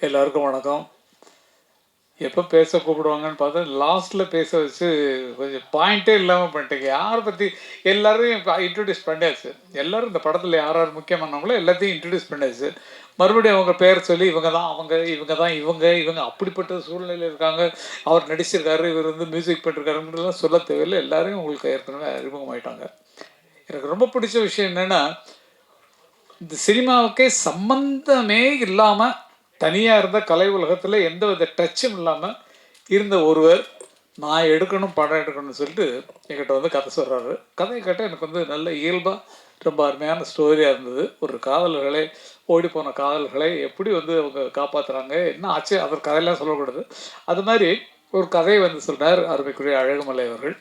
எல்லாருக்கும் வணக்கம். எப்போ பேச கூப்பிடுவாங்கன்னு பார்த்தா லாஸ்ட்டில் பேச வச்சு கொஞ்சம் பாயிண்ட்டே இல்லாமல் பண்ணிட்டீங்க. யாரை பற்றி எல்லாரையும் இன்ட்ரடியூஸ் பண்ணியாச்சு. எல்லோரும் இந்த படத்தில் யார் யார் முக்கியமானவங்களோ எல்லாத்தையும் இன்ட்ரடியூஸ் பண்ணியாச்சு. மறுபடியும் அவங்க பேர் சொல்லி இவங்க தான் அவங்க, இவங்க தான் இவங்க, இவங்க அப்படிப்பட்ட சூழ்நிலையில் இருக்காங்க, அவர் நடிச்சிருக்காரு, இவர் வந்து மியூசிக் பண்ணிருக்காருன்றதுலாம் சொல்ல தேவையில்லை. எல்லாரையும் உங்களுக்கு ஏற்கனவே அறிமுகமாயிட்டாங்க. எனக்கு ரொம்ப பிடிச்ச விஷயம் என்னென்னா, இந்த சினிமாவுக்கே சம்பந்தமே இல்லாமல் தனியாக இருந்த கலை உலகத்தில் எந்த வித டச்சும் இல்லாமல் இருந்த ஒருவர் நான் எடுக்கணும், படம் எடுக்கணும்னு சொல்லிட்டு என்கிட்ட வந்து கதை சொல்கிறாரு. கதையை கேட்டால் எனக்கு வந்து நல்ல இயல்பாக ரொம்ப அருமையான ஸ்டோரியாக இருந்தது. ஒரு காதலர்களை, ஓடி போன காதல்களை எப்படி வந்து அவங்க காப்பாற்றுறாங்க, என்ன ஆச்சு, அவர் கதையெல்லாம் சொல்லக்கூடாது. அது மாதிரி ஒரு கதையை வந்து சொல்கிறார் அருமைக்குரிய அழகுமலை அவர்கள்.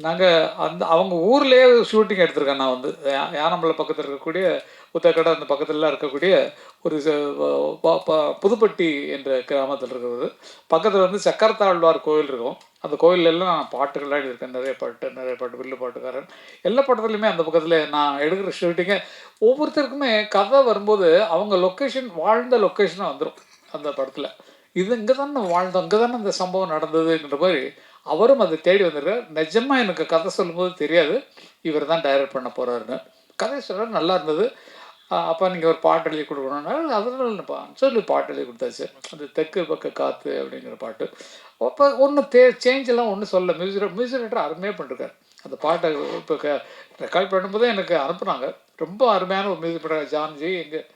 நாங்கள் அவங்க ஊர்லேயே ஷூட்டிங் எடுத்திருக்கேன். நான் வந்து யானமலை பக்கத்தில் இருக்கக்கூடிய புத்தக்கடை அந்த பக்கத்துலலாம் இருக்கக்கூடிய ஒரு புதுப்பட்டி என்ற கிராமத்தில் இருக்கிறது. பக்கத்தில் வந்து சக்கரத்தாழ்வார் கோயில் இருக்கும். அந்த கோயிலெல்லாம் நான் பாட்டுகள்லாம் எழுதியிருக்கேன். நிறைய பாட்டு வில்லு பாட்டுக்காரன் எல்லா படத்துலையுமே அந்த பக்கத்தில் நான் எடுக்கிற ஷூட்டிங்கை ஒவ்வொருத்தருக்குமே கதை வரும்போது அவங்க லொக்கேஷன், வாழ்ந்த லொக்கேஷனாக வந்துடும் அந்த படத்தில். இது இங்கே தானே வாழ்ந்தோம், இங்கே தானே இந்த சம்பவம் நடந்ததுன்ற மாதிரி அவரும் அதை தேடி வந்திருக்கார். நிஜமாக எனக்கு கதை சொல்லும்போது தெரியாது இவர் தான் டைரக்ட் பண்ண போகிறாருன்னு. கதை சொல்ல நல்லா இருந்தது. அப்போ நீங்கள் ஒரு பாட்டு எழுதி கொடுக்கணும்னா அதனாலப்பா சொல்லி பாட்டு எழுதி கொடுத்தாச்சு. அந்த தெற்கு பக்க காற்று அப்படிங்கிற பாட்டு. அப்போ ஒன்றும் சேஞ்செல்லாம் ஒன்றும் சொல்ல. மியூசிக் ரைட்டர் அருமையாக பண்ணிருக்கார். அந்த பாட்டை இப்போ ரெக்கார்ட் பண்ணும்போதே எனக்கு அனுப்புனாங்க. ரொம்ப அருமையான ஒரு மியூசிக் படம். ஜான்ஜி எங்கள்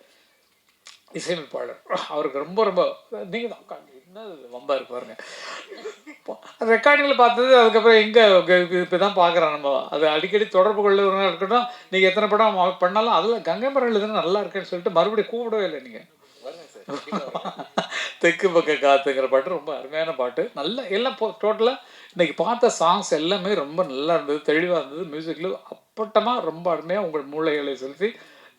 இசையமைப்பாளர், அவருக்கு ரொம்ப ரொம்ப நீங்கள் தான் என்ன வம்பா இருக்கு பாருங்க. ரெக்கார்டிங்கில் பார்த்தது அதுக்கப்புறம் எங்கே இப்போ தான் பார்க்குறோம் நம்ம. அது அடிக்கடி தொடர்பு கொள்ளுறவங்க இருக்கட்டும். நீங்கள் எத்தனை படம் பண்ணாலும் அதில் கங்கை மரம் எழுதுனா நல்லா இருக்குன்னு சொல்லிட்டு மறுபடியும் கூப்பிடவே இல்லை நீங்கள். தெற்கு பக்க காத்துங்கிற பாட்டு ரொம்ப அருமையான பாட்டு. நல்ல எல்லாம் டோட்டலாக இன்றைக்கி பார்த்த சாங்ஸ் எல்லாமே ரொம்ப நல்லா இருந்தது, தெளிவாக இருந்தது. மியூசிக்கில் அப்பட்டமாக ரொம்ப அருமையாக உங்கள் மூளைகளை செலுத்தி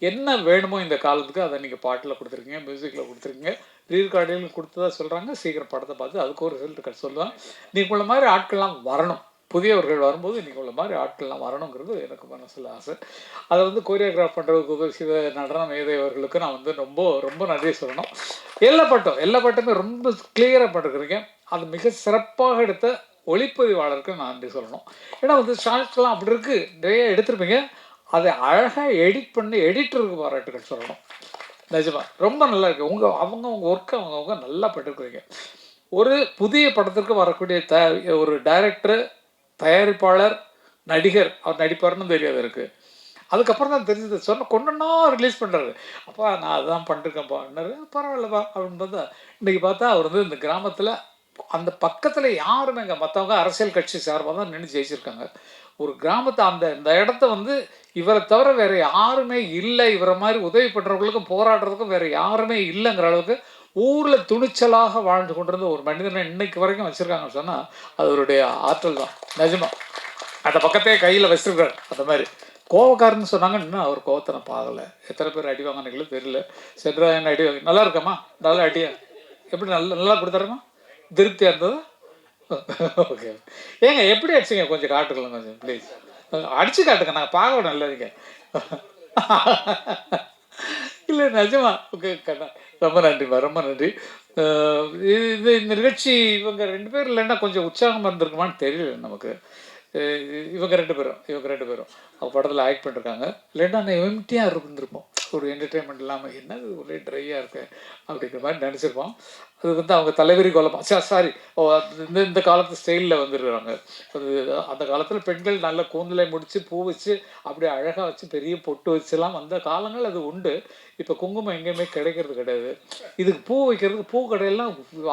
என்ன வேணுமோ இந்த காலத்துக்கு அதை நீங்கள் பாட்டில் கொடுத்துருக்கீங்க, மியூசிக்கில் கொடுத்துருக்கீங்க, ரீரெக்கார்டிங் கொடுத்ததா சொல்கிறாங்க. சீக்கிரம் படத்தை பார்த்து அதுக்கு ஒரு ரிசல்ட் சொல்லுவேன். நீங்கள் உள்ள மாதிரி ஆட்கள்லாம் வரணும். புதியவர்கள் வரும்போது நீங்கள் உள்ள மாதிரி ஆட்கள்லாம் வரணுங்கிறது எனக்கு மனசில் ஆசை. அதை வந்து கோரியோகிராஃப் பண்ணுறதுக்கு சிவ நடன மேதையவர்களுக்கு நான் வந்து ரொம்ப ரொம்ப நன்றி சொல்லணும். எல்லா பாட்டுமே ரொம்ப கிளியராக பண்ணிருக்கிறீங்க. அது மிக சிறப்பாக எடுத்த ஒளிப்பதிவாளருக்கு நான் நன்றி சொல்லணும். ஏன்னா வந்து ஷார்ட்ஸ்லாம் அப்படி இருக்குது, நிறைய எடுத்திருப்பீங்க. அதை அழகாக எடிட் பண்ணி எடிட்டருக்கு பாராட்டுகள் சொல்லணும். நிஜமா ரொம்ப நல்லா இருக்குது. உங்கள் ஒர்க்கை அவங்க நல்லா பண்ணிருக்கிறீங்க. ஒரு புதிய படத்திற்கு வரக்கூடிய ஒரு டைரக்டர், தயாரிப்பாளர், நடிகர், அவர் நடிப்பார்னு தெரியாது இருக்குது. அதுக்கப்புறம் தான் தெரிஞ்சது. கொண்டனா ரிலீஸ் பண்ணுறாரு. அப்பா நான் அதுதான் பண்ணிருக்கேன்ப்பான்னாரு. பரவாயில்லப்பா அப்படின்னு பார்த்தா இன்றைக்கி பார்த்தா அவர் வந்து இந்த கிராமத்தில் அந்த பக்கத்தில் யாருமே இங்கே மற்றவங்க அரசியல் கட்சி சார்பாக தான் நின்று ஜெயிச்சிருக்காங்க. ஒரு கிராமத்தை இந்த இடத்த வந்து இவரை தவிர வேறு யாருமே இல்லை, இவரை மாதிரி உதவி பண்ணுறவங்களுக்கும் போராடுறதுக்கும் வேறு யாருமே இல்லைங்கிற அளவுக்கு ஊரில் துணிச்சலாக வாழ்ந்து கொண்டிருந்த ஒரு மனிதனை இன்னைக்கு வரைக்கும் வச்சுருக்காங்கன்னு சொன்னால் அது அவருடைய ஆற்றல் தான். நிஜமாக அந்த பக்கத்தையே கையில் வச்சுருக்காரு. அந்த மாதிரி கோவக்காரன்னு சொன்னாங்க. இன்னும் அவர் கோவத்தை நான் பார்க்கல. எத்தனை பேர் அடி வாங்கினீங்களும் தெரியல. சென்றா என்ன அடி வாங்க நல்லா இருக்கம்மா, நல்லா அடியா எப்படி நல்லா கொடுத்தாருமா, திருப்தியாக இருந்தது. ஓகே. ஏங்க எப்படி அடிச்சிங்க கொஞ்சம் காட்டுக்கலாம் கொஞ்சம் ப்ளீஸ். அடிச்சு காட்டுங்க, நாங்கள் பார்க்க நல்லதுங்க. இல்லை நிஜமா. ஓகே கண்ணா, ரொம்ப நன்றிம்மா, ரொம்ப நன்றி. இந்த நிகழ்ச்சி இவங்க 2 பேர் இல்லைன்னா கொஞ்சம் உற்சாகமாக இருந்திருக்குமான்னு தெரியல நமக்கு. இவங்க ரெண்டு பேரும் அவங்க படத்தில் ஆக்ட் பண்ணிருக்காங்க. இல்லைன்னா நான் எம்டியாக இருந்திருப்போம். ஒரு என்டர்டெயின்மெண்ட் இல்லாமல் என்னது ஒரே ட்ரையாக இருக்கு அப்படிங்கிற மாதிரி நினச்சிருப்போம். அது வந்து அவங்க தலைவரி கோலமாக சாரி இந்த காலத்து ஸ்டைலில் வந்துடுறாங்க. அது அந்த காலத்தில் பெண்கள் நல்ல கூந்தலை முடித்து பூ வச்சு அப்படியே அழகாக வச்சு பெரிய பொட்டு வச்சுலாம் வந்த காலங்கள் அது உண்டு. இப்போ குங்குமம் எங்கேயுமே கிடைக்கிறது கிடையாது. இதுக்கு பூ வைக்கிறதுக்கு பூ கடையெல்லாம்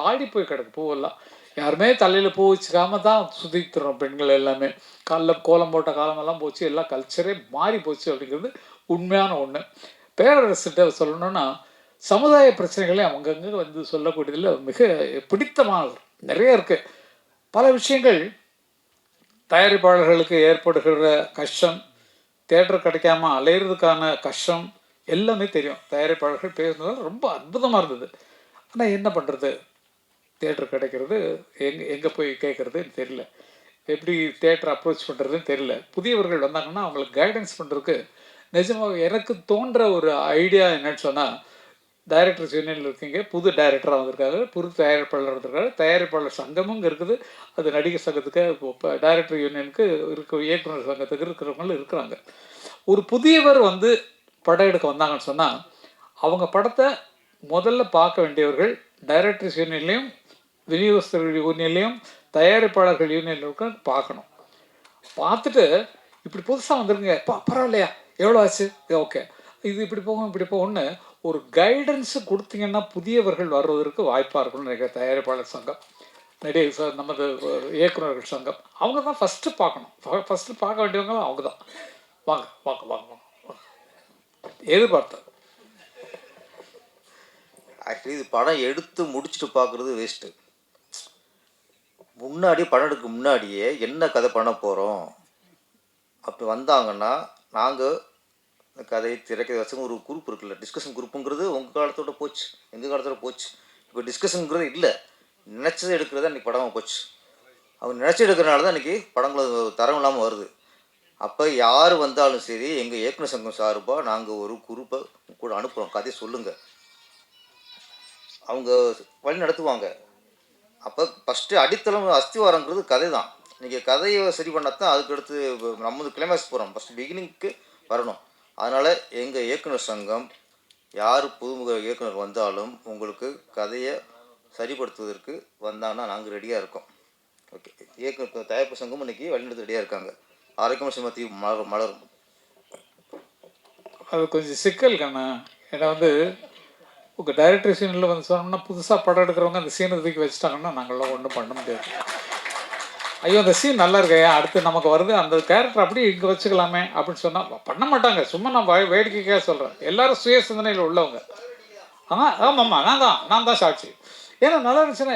ஆடி போய் கிடக்கு. பூவெல்லாம் யாருமே தலையில் பூ வச்சுக்காம தான் சுற்றிட்டுறோம் பெண்கள் எல்லாமே. காலில் கோலம் போட்ட காலமெல்லாம் போச்சு, எல்லாம் கல்ச்சரே மாறி போச்சு அப்படிங்கிறது உண்மையான ஒன்று. பேரரசுகிட்ட சொல்லணுன்னா சமுதாய பிரச்சனைகளை அவங்கங்க வந்து சொல்லக்கூடியதில் மிக பிடித்தமானது நிறைய இருக்குது. பல விஷயங்கள் தயாரிப்பாளர்களுக்கு ஏற்படுகிற கஷ்டம், தேட்டர் கிடைக்காம அலையிறதுக்கான கஷ்டம் எல்லாமே தெரியும். தயாரிப்பாளர்கள் பேசுனதால் ரொம்ப அற்புதமாக இருந்தது. ஆனால் என்ன பண்ணுறது, தேட்டர் கிடைக்கிறது எங்கே போய் கேட்குறதுன்னு தெரியல, எப்படி தேட்டர் அப்ரோச் பண்ணுறதுன்னு தெரியல. புதியவர்கள் வந்தாங்கன்னா அவங்களுக்கு கைடன்ஸ் பண்ணுறதுக்கு நிஜமாக எனக்கு தோன்ற ஒரு ஐடியா என்னன்னு சொன்னால், டைரக்டர்ஸ் யூனியனில் இருக்கீங்க, புது டைரக்டராக வந்திருக்காரு, புது தயாரிப்பாளர் வந்திருக்காரு, தயாரிப்பாளர் சங்கமும் இங்கே இருக்குது, அது நடிகர் சங்கத்துக்கு இப்போ டைரக்டர் யூனியனுக்கு இருக்க இயக்குனர் சங்கத்துக்கு இருக்கிறவங்களும் இருக்கிறாங்க. ஒரு புதியவர் வந்து படம் எடுக்க வந்தாங்கன்னு சொன்னால் அவங்க படத்தை முதல்ல பார்க்க வேண்டியவர்கள் டைரக்டர்ஸ் யூனியன்லேயும் விநியோகஸ்தர்கள் யூனியன்லேயும் தயாரிப்பாளர்கள் யூனியன்களுக்கும் பார்க்கணும். பார்த்துட்டு இப்படி புதுசாக வந்துருங்க, பரவாயில்லையா, எவ்வளோ ஆச்சு, ஓகே, இது இப்படி போகும் இப்படி போகும்னு ஒரு கைடன்ஸு கொடுத்தீங்கன்னா புதியவர்கள் வர்றதற்கு வாய்ப்பாக இருக்கும்னு நினைக்கிறேன். தயாரிப்பாளர் சங்கம், நடிகர் நமது இயக்குநர்கள் சங்கம், அவங்க தான் ஃபஸ்ட்டு பார்க்கணும். ஃபஸ்ட்டு பார்க்க வேண்டியவங்க அவங்க தான். வாங்க வாங்க வாங்க வாங்க எதிர்பார்த்தேன். ஆக்சுவலி இது படம் எடுத்து முடிச்சுட்டு பார்க்குறது வேஸ்ட்டு. முன்னாடி படம் எடுக்க முன்னாடியே என்ன கதை பண்ண போகிறோம் அப்படி வந்தாங்கன்னா நாங்கள் இந்த கதையை திரைக்கதை வச்சு ஒரு குரூப் இருக்குல்ல, டிஸ்கஷன் குரூப்புங்கிறது உங்கள் காலத்தோட போச்சு, எங்கள் காலத்தோட போச்சு. இப்போ டிஸ்கஷனுங்கிறது இல்லை, நினச்சதை எடுக்கிறது அன்றைக்கி படமாக போச்சு. அவங்க நினச்சி எடுக்கிறனால தான் இன்றைக்கி படங்கள் தரம் இல்லாமல் வருது. அப்போ யார் வந்தாலும் சரி எங்கள் இயக்குனர் சங்கம் சார்பாக நாங்கள் ஒரு குரூப்பை கூட அனுப்புகிறோம், கதையை சொல்லுங்கள், அவங்க வழி நடத்துவாங்க. அப்போ ஃபஸ்ட்டு அடித்தளம் அஸ்திவாரங்கிறது கதை தான். நீங்கள் கதையை சரி பண்ணால் தான் அதுக்கடுத்து நம்ம கிளைமேக்ஸ் போகிறோம், ஃபஸ்ட்டு பிகினிங்க்கு வரணும். அதனால் எங்கள் இயக்குனர் சங்கம் யார் புதுமுக இயக்குனர் வந்தாலும் உங்களுக்கு கதையை சரிப்படுத்துவதற்கு வந்தாங்கன்னா நாங்கள் ரெடியாக இருக்கோம். ஓகே, இயக்குனர் தயாரிப்பு சங்கம் இன்றைக்கி வழிநடத்த ரெடியாக இருக்காங்க. ஆரோக்கியமாக சிமத்தி மலரும். அது கொஞ்சம் சிக்கல் கண்ணா. ஏன்னா வந்து உங்கள் டைரக்டர் சீனில் வந்து சொன்னோம்னா புதுசாக படம் எடுக்கிறவங்க அந்த சீனை தூக்கி வச்சுட்டாங்கன்னா நாங்கள்லாம் ஒன்றும் பண்ண முடியாது. ஐயோ அந்த சீன் நல்லா இருக்கையா, அடுத்து நமக்கு வருது, அந்த கேரக்டர் அப்படியே இங்கே வச்சுக்கலாமே அப்படின்னு சொன்னால் பண்ண மாட்டாங்க. சும்மா நான் வேடிக்கைக்காக சொல்கிறேன். எல்லோரும் சுய சிந்தனையில் உள்ளவங்க. ஆமாம்மா நான் தான் சாட்சி. ஏன்னா நல்லா இருந்துச்சுன்னா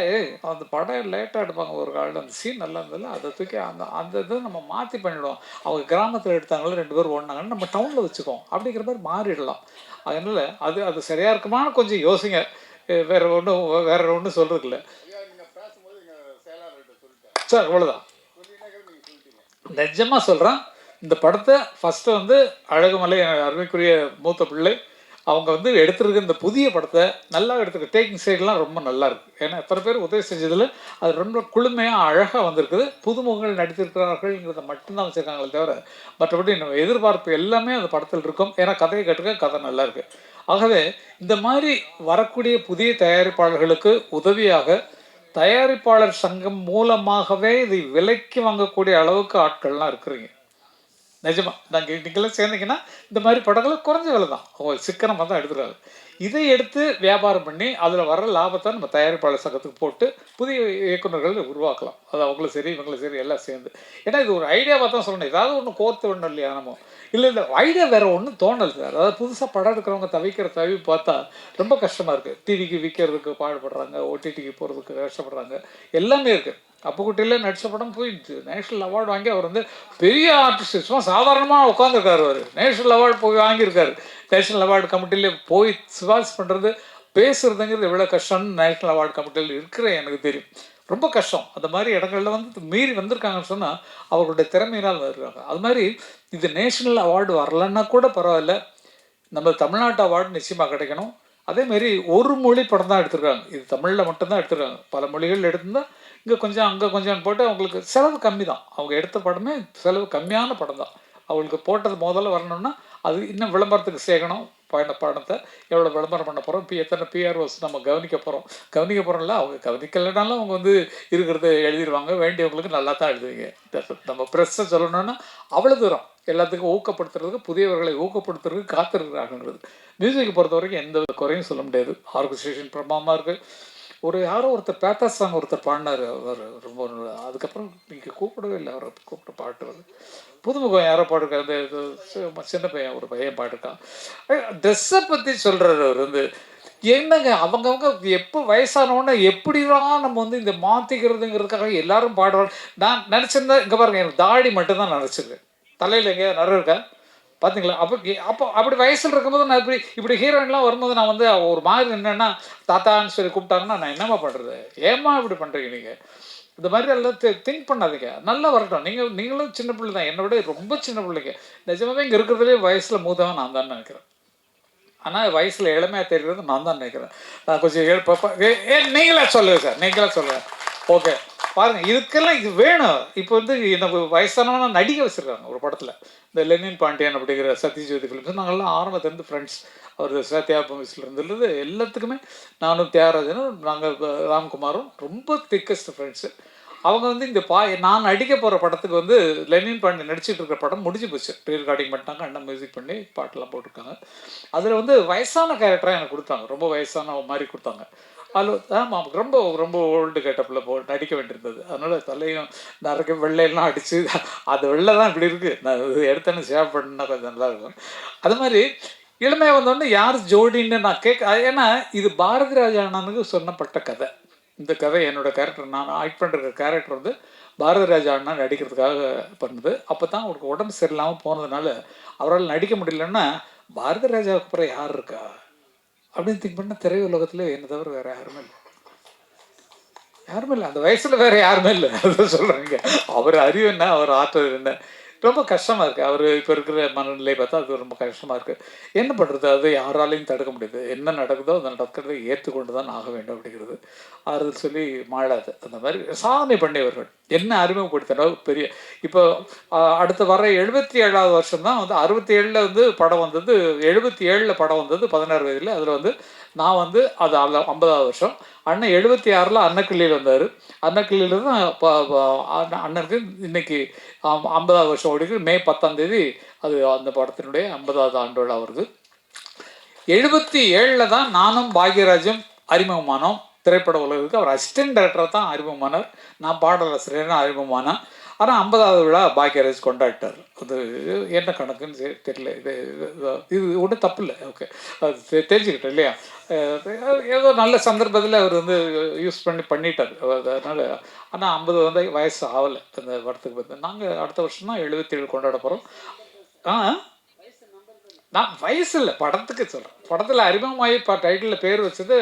அந்த படம் லேட்டாக எடுப்பாங்க ஒரு காலில், அந்த சீன் நல்லா இருந்ததில்ல, அதை தூக்கி அந்த இதை நம்ம மாற்றி பண்ணிவிடுவோம். அவங்க கிராமத்தில் எடுத்தாங்களும் 2 பேர் ஓடினாங்கன்னு நம்ம டவுனில் வச்சுக்கோம் அப்படிங்கிற மாதிரி மாறிடலாம். அதனால் அது சரியாக இருக்குமான்னு கொஞ்சம் யோசிங்க. வேறு ஒன்றும் சொல்கிறதுக்கு இல்லை சார், அவ்வளோதான். நிஜமாக சொல்கிறேன், இந்த படத்தை ஃபஸ்ட்டு வந்து அழகுமலை அருமைக்குரிய மூத்த பிள்ளை அவங்க வந்து எடுத்துருக்க இந்த புதிய படத்தை நல்லா எடுத்துருக்கு. டேக்கிங் சைடெலாம் ரொம்ப நல்லா இருக்குது. ஏன்னா எத்தனை பேர் உதவி செஞ்சதில் அது ரொம்ப குளுமையாக அழகாக வந்திருக்குது. புதுமுகங்கள் நடித்திருக்கிறார்கள்ங்கிறத மட்டும்தான் வச்சுருக்காங்களே தவிர மற்றபடி நம்ம எதிர்பார்ப்பு எல்லாமே அந்த படத்தில் இருக்கும். ஏன்னா கதையை கட்டுக்க கதை நல்லா இருக்குது. ஆகவே இந்த மாதிரி வரக்கூடிய புதிய தயாரிப்பாளர்களுக்கு உதவியாக தயாரிப்பாளர் சங்கம் மூலமாகவே இதை விலைக்கு வாங்கக்கூடிய அளவுக்கு ஆட்கள்லாம் இருக்கிறீங்க. நிஜமா நீங்களாம் சேர்ந்தீங்கன்னா இந்த மாதிரி படங்களை குறைஞ்ச விலை தான், அவங்க சிக்கனமாக தான் எடுத்துருக்காங்க. இதை எடுத்து வியாபாரம் பண்ணி அதில் வர லாபத்தை நம்ம தயாரிப்பாளர் சங்கத்துக்கு போட்டு புதிய இயக்குநர்கள் உருவாக்கலாம். அது அவங்களும் சரி இவங்களும் சரி எல்லாம் சேர்ந்து. ஏன்னா இது ஒரு ஐடியாவாக தான் சொல்லணும், ஏதாவது ஒன்று கோர்த்து விடணும் இல்லையா நம்ம. இல்லை ஐடியா வேறு ஒன்றும் தோணல் சார். அதாவது புதுசாக படம் எடுக்கிறவங்க தவிக்கிற பார்த்தா ரொம்ப கஷ்டமாக இருக்குது. டிவிக்கு விற்கிறதுக்கு பாடுபடுறாங்க, ஓடிடிக்கு போகிறதுக்கு கஷ்டப்படுறாங்க, எல்லாமே இருக்குது. அப்புக்குட்டியில் நடித்த படம் போயிடுச்சு, நேஷ்னல் அவார்டு வாங்கி அவர் வந்து பெரிய ஆர்டிஸ்ட், சும்மா சாதாரணமாக உட்காந்துருக்காரு. அவர் நேஷ்னல் அவார்டு போய் வாங்கியிருக்காரு. நேஷ்னல் அவார்டு கமிட்டியில் போய் சிபாரிசு பண்ணுறது பேசுகிறதுங்கிறது எவ்வளோ கஷ்டம்னு நேஷ்னல் அவார்டு கமிட்டியில் இருக்கிற எனக்கு தெரியும். ரொம்ப கஷ்டம். அந்த மாதிரி இடங்களில் வந்து மீறி வந்திருக்காங்கன்னு சொன்னால் அவர்களுடைய திறமையினால் வருவாங்க. அது மாதிரி இது நேஷ்னல் அவார்டு வரலன்னா கூட பரவாயில்ல, நம்ம தமிழ்நாட்டு அவார்டு நிச்சயமாக கிடைக்கணும். அதேமாரி ஒரு மொழி படம் தான் எடுத்துருக்காங்க, இது தமிழில் மட்டும்தான் எடுத்துருக்காங்க. பல மொழிகள் எடுத்திருந்தால் இங்கே கொஞ்சம் அங்கே கொஞ்சம் போட்டு அவங்களுக்கு செலவு கம்மி தான். அவங்க எடுத்த படமே செலவு கம்மியான படம் தான். அவங்களுக்கு போட்டது முதல்ல வரணும்னா அது இன்னும் விளம்பரத்துக்கு சேர்க்கணும். படத்தை எவ்வளோ விளம்பரம் பண்ண போகிறோம், இப்போ எத்தனை பிஆர்ஓஸ் நம்ம கவனிக்க போகிறோம்ல. அவங்க கவனிக்கலைனாலும் அவங்க வந்து இருக்கிறத எழுதிடுவாங்க. வேண்டியவங்களுக்கு நல்லா தான் எழுதுவீங்க. நம்ம ப்ரெஸ்ஸை சொல்லணுன்னா அவ்வளோ தூரம் எல்லாத்துக்கும் ஊக்கப்படுத்துறதுக்கு, புதியவர்களை ஊக்கப்படுத்துறதுக்கு காத்திருக்கிறாங்கன்றது. மியூசிக்கை பொறுத்த வரைக்கும் எந்த குறையும் சொல்ல முடியாது. ஆர்கஸ்ட்ரேஷன் பிரமாதமாக இருக்குது. யாரோ ஒருத்தர் பேத்தா சாங் ஒருத்தர் பாடினார், அவர் ரொம்ப. அதுக்கப்புறம் நீங்கள் கூப்பிடவே இல்லை, அவரை கூப்பிட்டு பாட்டு வருது. புதுமுகம் யாரோ பாடிருக்காரு, அந்த இது சின்ன பையன் ஒரு பையன் பாடிருக்கான். ட்ரெஸ்ஸை பற்றி சொல்கிறார் அவர் வந்து. என்னங்க அவங்கவுங்க எப்போ வயசானோன்னு எப்படிலாம் நம்ம வந்து இந்த மாற்றிக்கிறதுங்கிறதுக்காக எல்லாரும் பாடுவாங்க. நான் நினச்சிருந்தா இங்கே பாருங்கள், எனக்கு தாடி மட்டும்தான் நினச்சிருக்கேன், தலையில் எங்கேயா நிறைய இருக்கா பார்த்தீங்களா? அப்போ அப்படி வயசில் இருக்கும்போது நான் இப்படி ஹீரோயின்லாம் வரும்போது நான் வந்து ஒரு மாதிரி என்னென்னா தாத்தான்னு சொல்லி கூப்பிட்டாங்கன்னா நான் என்னம்மா பண்ணுறது, ஏம்மா இப்படி பண்ணுறீங்க நீங்கள்? இந்த மாதிரி எல்லாம் திங்க் பண்ணாதீங்க, நல்லா வரட்டும். நீங்களும் சின்ன பிள்ளை தான், என்னை விட ரொம்ப சின்ன பிள்ளைங்க. நிஜமாவே இங்கே இருக்கிறதுலே வயசில் மூத்தவன் நான் தான் நினைக்கிறேன். ஆனால் வயசில் இளமையாக தெரிகிறது நான் தான் நினைக்கிறேன். நான் கொஞ்சம் நீங்களே சொல்லுங்கள் சார், நீங்களே சொல்லுங்கள். ஓகே, பாருங்கள், இதுக்கெல்லாம் இது வேணும். இப்போ வந்து நம்ம வயசானவனா நடிக்க வச்சுருக்காங்க ஒரு படத்தில். இந்த லெனின் பாண்டியன் அப்படிங்கிற சத்யஜோதி ஃபிலிம்ஸ் நாங்கள்லாம் ஆரம்பத்துலேருந்து ஃப்ரெண்ட்ஸ். அவர் சத்யா மூவிஸ்லேருந்து எல்லாத்துக்குமே நானும் தியாகராஜனும் நாங்கள் ராம்குமாரும் ரொம்ப திக்கஸ்ட் ஃப்ரெண்ட்ஸு. அவங்க வந்து இந்த நான் நடிக்க போகிற படத்துக்கு வந்து லெனின் பாண்டியன் நடிச்சிட்டு இருக்கிற படம் முடிஞ்சு போச்சு. ப்ரீ ரெக்கார்டிங் பண்ணிட்டாங்க, அண்ணன் மியூசிக் பண்ணி பாட்டெல்லாம் போட்டிருக்காங்க. அதில் வந்து வயசான கேரக்டராக எனக்கு கொடுத்தாங்க, ரொம்ப வயசான மாதிரி கொடுத்தாங்க. அதில் ஆமாம், ரொம்ப ரொம்ப ஓல்டு கேட்டப்பில் நடிக்க வேண்டியிருந்தது. அதனால் தலையும் நிறைய வெள்ளையெல்லாம் அடித்து அது வெள்ளை தான் இப்படி இருக்குது. நான் எடுத்தேன்னு சேவ் பண்ணா கொஞ்சம் நல்லாயிருக்கும். அது மாதிரி இளமையாக வந்தோடனே யார் ஜோடின்னு நான் ஏன்னா இது பாரதி ராஜா அண்ணனுக்கு சொன்னப்பட்ட கதை. இந்த கதை என்னோடய கேரக்டர், நான் ஆக்ட் பண்ணுற கேரக்டர் வந்து பாரதி ராஜா அண்ணா நடிக்கிறதுக்காக பண்ணுது. அப்போ தான் அவருக்கு உடம்பு சரியில்லாமல் போனதுனால அவரால் நடிக்க முடியலன்னா பாரதி ராஜாவுக்கு அப்புறம் யார் இருக்கா அப்படின்னு திங்க் பண்ணால் திரையுலகத்தில் என்னை தவிர வேறு யாருமே இல்லை. யாருமே இல்லை, அந்த வயசில் வேறு யாருமே இல்லை. அதை சொல்கிறேங்க. அவர் அறிவு என்ன, அவர் ஆற்றல் என்ன, ரொம்ப கஷ்டமாக இருக்குது. அவர் இப்போ இருக்கிற மனநிலை பார்த்தா அது ரொம்ப கஷ்டமாக இருக்குது. என்ன பண்ணுறது, அது யாராலையும் தடுக்க முடியாது. என்ன நடக்குதோ அதை நடக்கிறத ஏற்றுக்கொண்டு தான் ஆக வேண்டும் அப்படிங்கிறது. ஆறுதல் சொல்லி மாளாது. அந்த மாதிரி சாதனை பண்ணியவர்கள் என்ன அறிமுகப்படுத்தினோ பெரிய. இப்போ அடுத்து வர 77வது வருஷம் தான் வந்து 67 வந்து படம் வந்தது. 77 படம் வந்தது 16 வயதில். அதில் வந்து நான் வந்து அது 50வது வருஷம். அண்ணன் 76 அன்னக்கிள்ளியில் வந்தார். அன்னக்கிள்ளியில் தான் அண்ணனுக்கு இன்னைக்கு 50வது வருஷம் ஓடிக்கு. மே 10 அது அந்த படத்தினுடைய 50வது ஆண்டு விழா வருது. 77 தான் நானும் பாக்யராஜும் அறிமுகமானோம் திரைப்பட உலகத்துக்கு. அவர் அசிஸ்டன்ட் டைரக்டராக தான் அறிமுகமானார், நான் பாடலாசிரியராக அறிமுகமானேன். ஆனால் 50வது விழா பாக்யராஜ் கொண்டாடிட்டார். அது என்ன கணக்குன்னு தெரியல. இது ஒன்றும் தப்பு இல்லை. ஓகே, அது தெரிஞ்சுக்கிட்டேன் இல்லையா. ஏதோ நல்ல சந்தர்ப்பத்தில் அவர் வந்து யூஸ் பண்ணிட்டார். அதனால் ஆனால் 50 வந்து வயசு ஆகலை அந்த படத்துக்கு. வந்து நாங்கள் அடுத்த வருஷம் தான் 77 கொண்டாட போகிறோம். நான் வயசு இல்லை, படத்துக்கு சொல்கிறேன். படத்தில் அறிமுகமாகி டைட்டிலில் பேர் வச்சது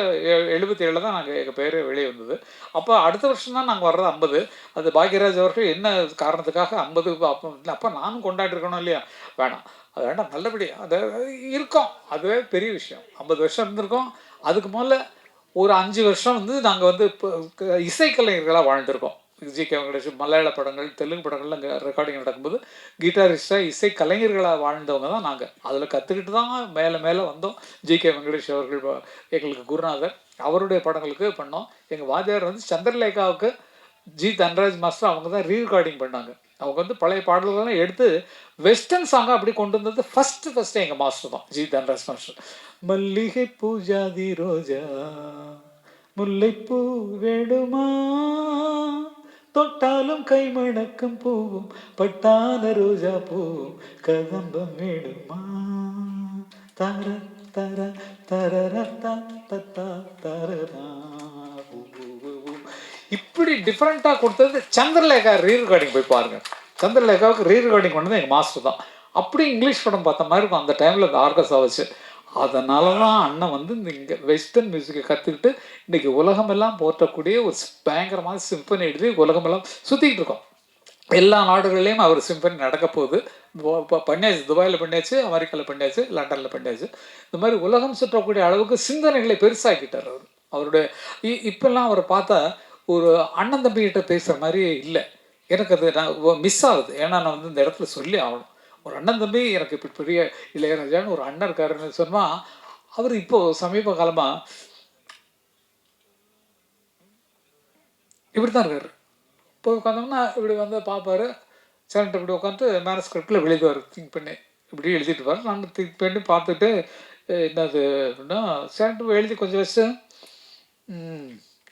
77 தான் நாங்கள் எங்கள் பேர் வெளியே வந்தது. அப்போ அடுத்த வருஷம் தான் நாங்கள் வர்றது 50. அது பாக்யராஜ் அவர்கள் என்ன காரணத்துக்காக 50 அப்போ நானும் கொண்டாடிருக்கணும் இல்லையா. வேணாம், அது வேண்டாம், நல்லபடியாக அது இருக்கோம், அதுவே பெரிய விஷயம். 50 வருஷம் இருந்திருக்கோம். அதுக்கு முதல்ல ஒரு 5 வருஷம் வந்து நாங்கள் வந்து இப்போ இசைக்கலைஞர்களாக வாழ்ந்துருக்கோம். ஜி.கே. வெங்கடேஷ் மலையாள படங்கள், தெலுங்கு படங்கள்ல அங்கே ரெக்கார்டிங் நடக்கும்போது கிட்டாரிஸ்டாக இசை கலைஞர்களாக வாழ்ந்தவங்க தான் நாங்கள். அதில் கற்றுக்கிட்டு தான் மேலே மேலே வந்தோம். ஜி.கே. வெங்கடேஷ் அவர்கள் எங்களுக்கு குருநாதர். அவருடைய படங்களுக்கு பண்ணோம். எங்கள் வாத்தியார் வந்து சந்திரலேகாவுக்கு ஜி தன்ராஜ் மாஸ்டர் அவங்க தான் ரீரெக்கார்டிங் பண்ணாங்க. அவங்க வந்து பழைய பாடல்கள்லாம் எடுத்து வெஸ்டர்ன் சாங்காக அப்படி கொண்டு வந்தது ஃபஸ்ட்டு எங்கள் மாஸ்டர் தான், ஜி தன்ராஜ் மாஸ்டர். மல்லிகை பூஜாதி ரோஜா முல்லைப்பூ வேடுமா தொட்டாலும் கைமணக்கும் பூவும் பட்டான ரோஜா பூவும் கதம்பம் வேடுமா தர தர தரரத்தா தத்தா தரரா. இப்படி டிஃப்ரெண்ட்டாக கொடுத்தது சந்திரலேகா ரீரெக்கார்டிங். போய் பாருங்கள், சந்திரலேகாவுக்கு ரீரெக்கார்டிங் பண்ணது எங்கள் மாஸ்டர் தான். அப்படி இங்கிலீஷ் படம் பார்த்த மாதிரி இருக்கும் அந்த டைமில் இந்த ஆர்கஸ்ட்ரா வச்சு. அதனால தான் அண்ணன் வந்து இங்கே வெஸ்டர்ன் மியூசிக்கை கற்றுக்கிட்டு இன்றைக்கி உலகமெல்லாம் போற்றக்கூடிய ஒரு பயங்கரமான சிம்பனி எழுதி உலகமெல்லாம் சுற்றிக்கிட்டு இருக்கோம். எல்லா நாடுகள்லேயும் அவர் சிம்பனி நடக்க போகுது. பண்ணியாச்சு, துபாயில் பண்ணியாச்சு, அமெரிக்காவில் பண்ணியாச்சு, லண்டனில் பண்ணியாச்சு. இந்த மாதிரி உலகம் சுற்றக்கூடிய அளவுக்கு சிந்தனைகளை பெருசாக்கிட்டார் அவர். அவருடைய இப்போல்லாம் அவரை பார்த்தா ஒரு அண்ணன் தம்பிகிட்ட பேசுகிற மாதிரியே இல்லை. எனக்கு அது நான் மிஸ் ஆகுது. ஏன்னா நான் வந்து இந்த இடத்துல சொல்லி ஆகணும். ஒரு அண்ணன் தம்பி எனக்கு இப்படி பெரிய இளையராஜான்னு ஒரு அண்ணன் இருக்காருன்னு சொன்னால், அவர் இப்போது சமீப காலமாக இப்படி தான் இருக்கார். இப்போ உட்காந்தோம்னா இப்படி வந்து பார்ப்பார், சேனல்கிட்ட இப்படி உட்காந்து மேனஸ்கிரிப்டில் எழுதுவார். திங்க் பண்ணி இப்படி எழுதிட்டு வார். நான் திங்க் பண்ணி பார்த்துட்டு என்னது அப்படின்னா சேனல்ட்டு எழுதி கொஞ்சம் வச்சு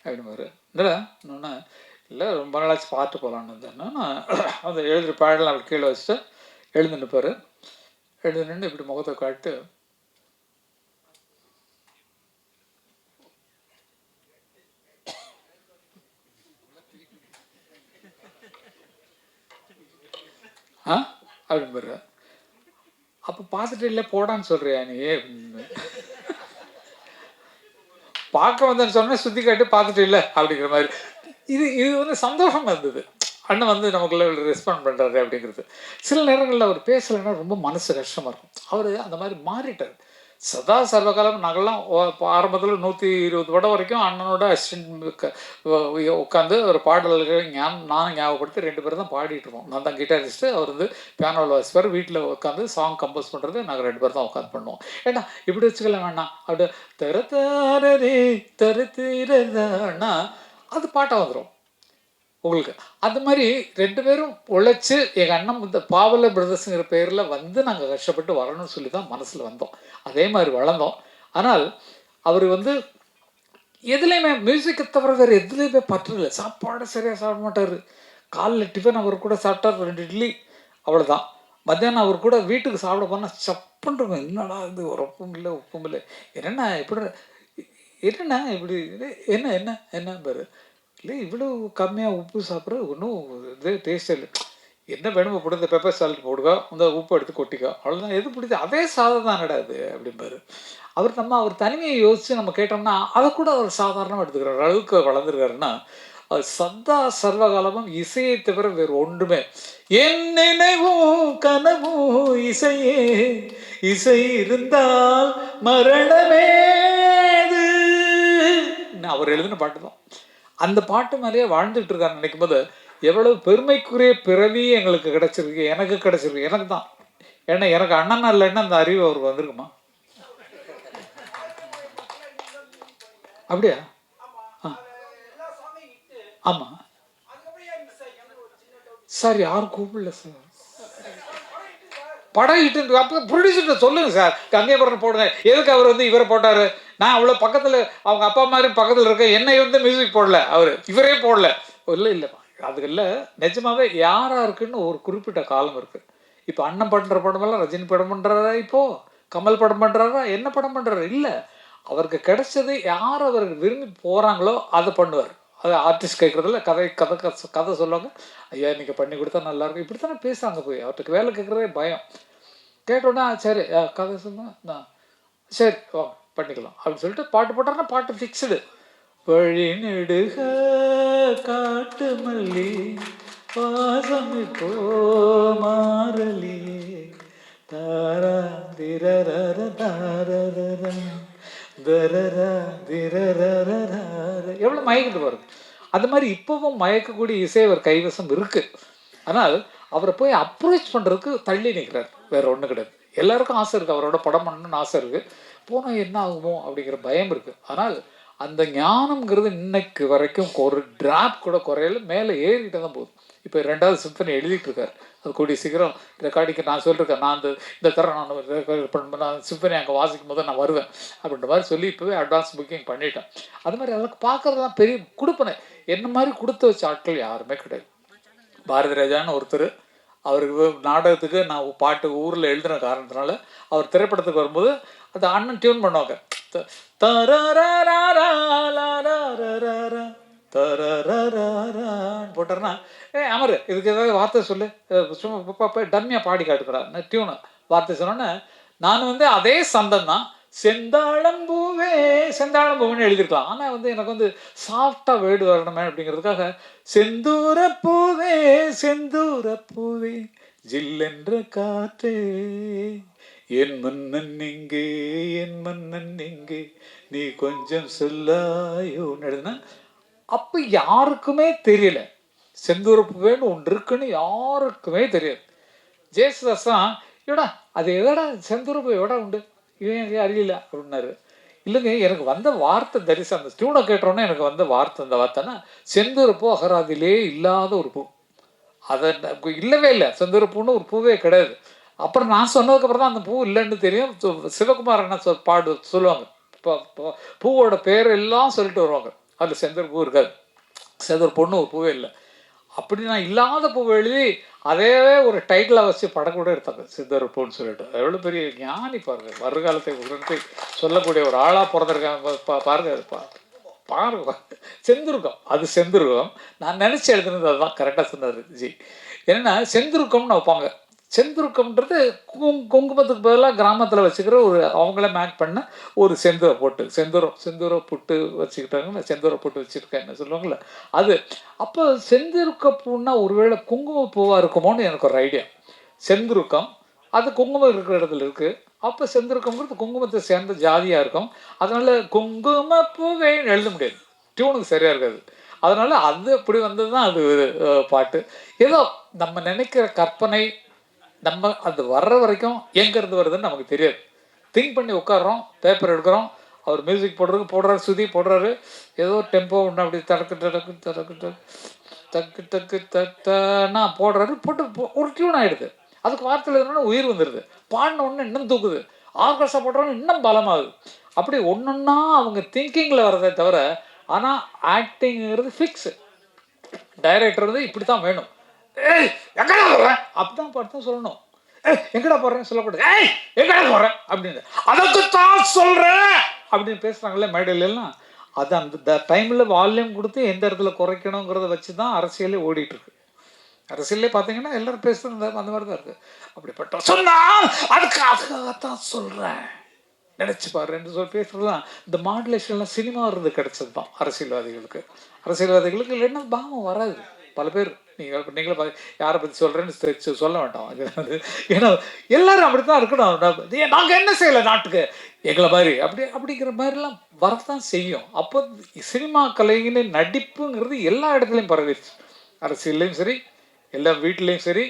அப்படின்பார். இல்லை இன்னொன்று இல்லை, ரொம்ப நாளாச்சு பார்த்து போகலான்னு இருந்தேன்னா நான் அந்த எழுதுகிற பேடெல்லாம் அப்படி கீழே வச்சுட்டு எழுந்து நிற்பார். எழுந்து நின்று இப்படி முகத்தை காட்டு அப்படின்பாரு. அப்போ பார்த்துட்டு இல்லை போடான்னு சொல்கிறியா நீ அப்படின்னு. பார்க்க வந்தேன்னு சொன்னால் சுற்றி காட்டு பார்த்துட்டு இல்லை அப்படிங்கிற மாதிரி. இது வந்து சந்தோஷமாக இருந்தது. அண்ணன் வந்து நமக்குள்ள ரெஸ்பாண்ட் பண்ணுறாரு அப்படிங்கிறது. சில நேரங்களில் அவர் பேசலைன்னா ரொம்ப மனசு கஷ்டமாக இருக்கும். அவர் அந்த மாதிரி மாறிட்டார். சதா சர்வகாலம் நாங்கள்லாம் ஆரம்பத்தில் 120 படம் வரைக்கும் அண்ணனோட அசிஸ்டன்ட் உட்காந்து ஒரு பாடல்கள் நானும் ஞாபகப்படுத்தி 2 பேரும் தான் பாடிட்டு இருப்போம். நான் தான் கிட்டாரிஸ்ட்டு, அவர் வந்து பியானோவில் வாசிப்பார். வீட்டில் உட்காந்து சாங் கம்போஸ் பண்ணுறது நாங்கள் 2 பேர் தான் உட்காந்து பண்ணுவோம். ஏன்னா இப்படி வச்சுக்கலாம் வேணாம், அப்படி தரத்தாரே தரத்தீரதானா அது பாட்டாக வந்துடும் உங்களுக்கு. அது மாதிரி 2 பேரும் உழைச்சி எங்கள் அண்ணன் இந்த பாவல பிரதர்ஸுங்கிற பேரில் வந்து நாங்கள் கஷ்டப்பட்டு வரணும்னு சொல்லி தான் மனசில் வந்தோம். அதே மாதிரி வளர்ந்தோம். ஆனால் அவர் வந்து எதுலேயுமே மியூசிக்கை தவிர வேறு எதுலேயுமே பற்றல. சாப்பாடு சரியாக சாப்பிட மாட்டார். காலைல டிஃபன் அவர் கூட சாப்பிட்டார் 2 இட்லி, அவ்வளோதான். மத்தியானம் அவர் கூட வீட்டுக்கு சாப்பிட போனால் சப்புன்றுங்க, என்னடா இது உரப்பும் இல்லை உப்பும் இல்லை, என்னென்ன இப்படி என்னென்ன இப்படி என்ன என்ன என்ன பாரு, இல்லை இவ்வளோ கம்மியாக உப்பு சாப்பிட்றது ஒன்றும் இது டேஸ்ட் இல்லை, என்ன வேணுமோ போட்டு இந்த பெப்பர் சால்ட் போடுங்க, இந்த உப்பு எடுத்து கொட்டிக்கோ, அவ்வளோதான். எது பிடிச்சி அதே சாதம் தான் கிடையாது அப்படிம்பாரு. அவர் தனிமையை யோசித்து நம்ம கேட்டோம்னா அதை கூட அவர் சாதாரணமாக எடுத்துக்கிறார் அளவுக்கு வளர்ந்துருக்காருன்னா, அது சதா சர்வகாலமும் இசையை தவிர வேறு ஒன்றுமே. என் நினைவும் கனவும் இசையே, இசை இருந்தால் மரணமேது, அவர் எழுதின பாட்டு தான். அந்த பாட்டு மேலேயே வாழ்ந்துட்டு இருக்காரு நினைக்கும் போது எவ்வளவு பெருமைக்குரிய பிறவி எங்களுக்கு கிடைச்சிருக்கு, எனக்கு கிடைச்சிருக்கு. எனக்கு தான், ஏன்னா எனக்கு அண்ணன் இல்லைன்னா அந்த அறிவு அவருக்கு வந்திருக்குமா? அப்படியா? ஆமா சார், யாரும் கூப்பிடல சார். படம் இட்டு அப்போ ப்ரொடியூசர்கிட்ட சொல்லுங்க சார், கங்கைபுரம் போடுங்க. எதுக்கு அவர் வந்து இவரை போட்டார்? நான் அவ்வளோ பக்கத்தில் அவங்க அப்பா மாதிரி பக்கத்தில் இருக்க, என்னை வந்து மியூசிக் போடல அவர், இவரே போடல. இல்லை இல்லைப்பா, அதுக்கு இல்லை, நிஜமாவே யாராக இருக்குன்னு ஒரு குறிப்பிட்ட காலம் இருக்குது. இப்போ அண்ணன் பண்ணுற படமெல்லாம் ரஜினி படம் பண்ணுறாரா, இப்போது கமல் படம் பண்ணுறாரா, என்ன படம் பண்ணுறாரு? இல்லை, அவருக்கு கிடைச்சது யார் அவருக்கு விரும்பி போகிறாங்களோ அதை பண்ணுவார். அது ஆர்டிஸ்ட் கேட்குறதில்ல, கதை சொல்லுவாங்க, ஐயா நீங்கள் பண்ணி கொடுத்தா நல்லாயிருக்கும், இப்படி தானே பேசுகிறாங்க. போய் அவர்கிட்ட வேலை கேட்குறதே பயம். கேட்டோன்னா சரி கதை சொன்னா சரி ஓ பண்ணிக்கலாம் அப்படின்னு சொல்லிட்டு பாட்டு போட்டாருன்னா பாட்டு ஃபிக்ஸ்டு. வழி நெடுக காட்டு மல்லி வாசம் இப்போ மாறலி தாரா திரர தாரர தரரா திரர, எவ்வளோ மயக்கிட்டு பாருங்க. அந்த மாதிரி இப்போவும் மயக்கக்கூடிய இசை அவர் கைவசம் இருக்குது. ஆனால் அவரை போய் அப்ரோச் பண்ணுறதுக்கு தள்ளி நிற்கிறார், வேறு ஒன்றும் கிடையாது. எல்லாருக்கும் ஆசை இருக்குது, அவரோட படம் பண்ணணும்னு ஆசை இருக்குது, போனால் என்ன ஆகுமோ அப்படிங்கிற பயம் இருக்குது. ஆனால் அந்த ஞானம்ங்கிறது இன்னைக்கு வரைக்கும் ஒரு டிராப் கூட குறையில, மேலே ஏறிக்கிட்டே தான் போகுது. இப்போ 2வது சிம்பனி எழுதிட்டு இருக்காரு, அது கூடிய சீக்கிரம் ரெக்கார்டிங்கு நான் சொல்லியிருக்கேன். நான் இந்த தரம் நான் சிம்பனி அங்கே வாசிக்கும் போது நான் வருவேன் அப்படின்ற மாதிரி சொல்லி இப்போவே அட்வான்ஸ் புக்கிங் பண்ணிட்டேன். அது மாதிரி அதற்கு பார்க்குறதுலாம் பெரிய கொடுப்பனை. என்ன மாதிரி கொடுத்து வச்ச ஆட்கள் யாருமே கிடையாது. பாரதி ராஜான்னு ஒருத்தர், அவருக்கு நாடகத்துக்கு நான் பாட்டு ஊரில் எழுதின காரணத்தினால அவர் திரைப்படத்துக்கு வரும்போது அந்த அண்ணன் டியூன் பண்ணுவாங்க, போட்டார்னா அமர் இதுக்கு ஏதாவது வார்த்தை சொல்லு, சும்மா போய் டம்மியாக பாடி காட்டுக்கிறா டியூனு வார்த்தை சொன்னோன்னே நான் வந்து அதே சந்தம் தான் செந்தாழம்பூவே செந்தாழம்பூவேன்னு எழுதிருக்கலாம். ஆனால் வந்து எனக்கு வந்து சாஃப்டாக வேர்டு வரணுமே அப்படிங்கிறதுக்காக செந்தூரப்பூவே செந்தூரப்பூவே ஜில்லென்ற காற்றே என் மன்னன் எங்கே என் மன்னன் எங்கே நீ கொஞ்சம் சொல்லாயோன்னு எழுதுனா அப்போ யாருக்குமே தெரியல செந்தூரப்பூவேன்னு ஒன்று இருக்குன்னு யாருக்குமே தெரியாது. ஜேசுதாஸ் தான் எடா அது எதடா செந்தூரப்பூ எடா உண்டு இவன் அறியல அப்படின்னாரு. இல்லைங்க, எனக்கு வந்த வார்த்தை தரிசனம், அந்த டியூனை கேட்டோன்னே எனக்கு வந்த வார்த்தை, அந்த வார்த்தைன்னா செந்தூரப்பூ அகராதிலே இல்லாத ஒரு பூ, அதை இல்லவே இல்லை, செந்தூரப்பூன்னு ஒரு பூவே கிடையாது. அப்புறம் நான் சொன்னதுக்கப்புறம் தான் அந்த பூ இல்லைன்னு தெரியும். சிவகுமார் என்ன சொல்லுவாங்க, இப்போ பூவோட பேர் எல்லாம் சொல்லிட்டு வருவாங்க, அதில் செந்தூர் பூ இருக்காது, செந்தூர் பொண்ணு ஒரு பூவே இல்லை. அப்படி நான் இல்லாத பூவை எழுதி அதே ஒரு டைட்டிலாக வச்சு படம் கூட எடுத்தாங்க, சித்தருப்பூன்னு சொல்லிட்டு. எவ்வளோ பெரிய ஞானி பாருங்க, வருங்காலத்தை உடனே சொல்லக்கூடிய ஒரு ஆளாக பிறந்திருக்காங்க பாருங்க. பாருங்க செந்துருக்கம், அது செந்துருக்கம். நான் நினச்சி எழுதுனது அதுதான், கரெக்டாக சொன்னார் ஜி. என்னென்னா செந்துருக்கம்னு வைப்பாங்க. செந்துருக்கம்ன்றது குங்குமத்துக்கு பதிலாக கிராமத்தில் வச்சுக்கிற ஒரு அவங்களே மேக் பண்ண ஒரு செந்தூரை போட்டு செந்தூரை புட்டு வச்சுக்கிட்டாங்கன்னா செந்தூரை போட்டு வச்சுருக்கேன்னு சொல்லுவாங்கள்ல அது. அப்போ செந்துருக்க பூன்னா ஒருவேளை குங்கும பூவாக இருக்குமோன்னு எனக்கு ஒரு ஐடியா. செந்துருக்கம் அது குங்குமம் இருக்கிற இடத்துல இருக்குது, அப்போ செந்திருக்கோங்கிறது குங்குமத்தை சேர்ந்த ஜாதியாக இருக்கும். அதனால குங்கும பூவேன்னு எழுத முடியாது, டியூனுக்கு சரியாக இருக்காது. அதனால அது அப்படி வந்தது தான் அது பாட்டு. ஏதோ நம்ம நினைக்கிற கற்பனை நம்ம அது வர்ற வரைக்கும் எங்கேருந்து வருதுன்னு நமக்கு தெரியாது. திங்க் பண்ணி உட்காடுறோம், பேப்பர் எடுக்கிறோம், அவர் மியூசிக் போடுறாரு, சுதி போடுறாரு, ஏதோ டெம்போ ஒன்று அப்படி தடக்கு தடக்கு தடக்கு டக்கு டக்கு டக்கு தட்டா போடுறாரு, போட்டு ஒரு டியூன் ஆகிடுது. அதுக்கு வார்த்தையில் எழுதுனோன்னா உயிர் வந்துடுது, பாடின ஒன்று இன்னும் தூக்குது, ஆர்கெஸ்ட்ரா போடுறோன்னு இன்னும் பலமாகுது. அப்படி ஒன்றொன்னா அவங்க திங்கிங்கில் வர்றதே தவிர, ஆனால் ஆக்டிங்கிறது ஃபிக்ஸு. டைரக்டர் வந்து இப்படி தான் வேணும், ஏய் எங்கடா போடுறேன் அப்படிதான் பார்த்து சொல்லணும், ஏய் எங்கடா போடுறேன்னு சொல்லக்கூடாது, ஏய் எங்கடா போடுறேன் அப்படின்னு, அதுக்கு தான் சொல்கிறேன் அப்படின்னு பேசுகிறாங்களே மேடையிலலாம். அது அந்த டைமில் வால்யூம் கொடுத்து எந்த இடத்துல குறைக்கணுங்கிறத வச்சு தான் அரசியலே ஓடிட்டுருக்கு. அரசியலே பார்த்தீங்கன்னா எல்லோரும் பேசுகிறது அந்த மாதிரி தான் இருக்குது. அப்படிப்பட்ட சொன்னால் அதுக்காகத்தான் சொல்கிறேன், நினச்சி பாருன்னு சொல்லி பேசுகிறதுலாம் இந்த மாடுலேஷன்லாம் சினிமா இருந்து கிடச்சது தான் அரசியல்வாதிகளுக்கு. அரசியல்வாதிகளுக்கு இல்லைன்னா பாவம் வராது. பல பேர் நீங்களே யாரை பற்றி சொல்கிறேன்னு சொல்ல வேண்டாம். அது வந்து ஏன்னா எல்லோரும் அப்படி தான் இருக்கணும். நாங்கள் என்ன செய்யலை நாட்டுக்கு எங்களை மாதிரி அப்படிங்கிற மாதிரிலாம் வரத்தான் செய்யும். அப்போ சினிமா கலைஞனின் நடிப்புங்கிறது எல்லா இடத்துலையும் பரவிடுச்சு. அரசியல்லையும் சரி, எல்லா வீட்லேயும் சரி,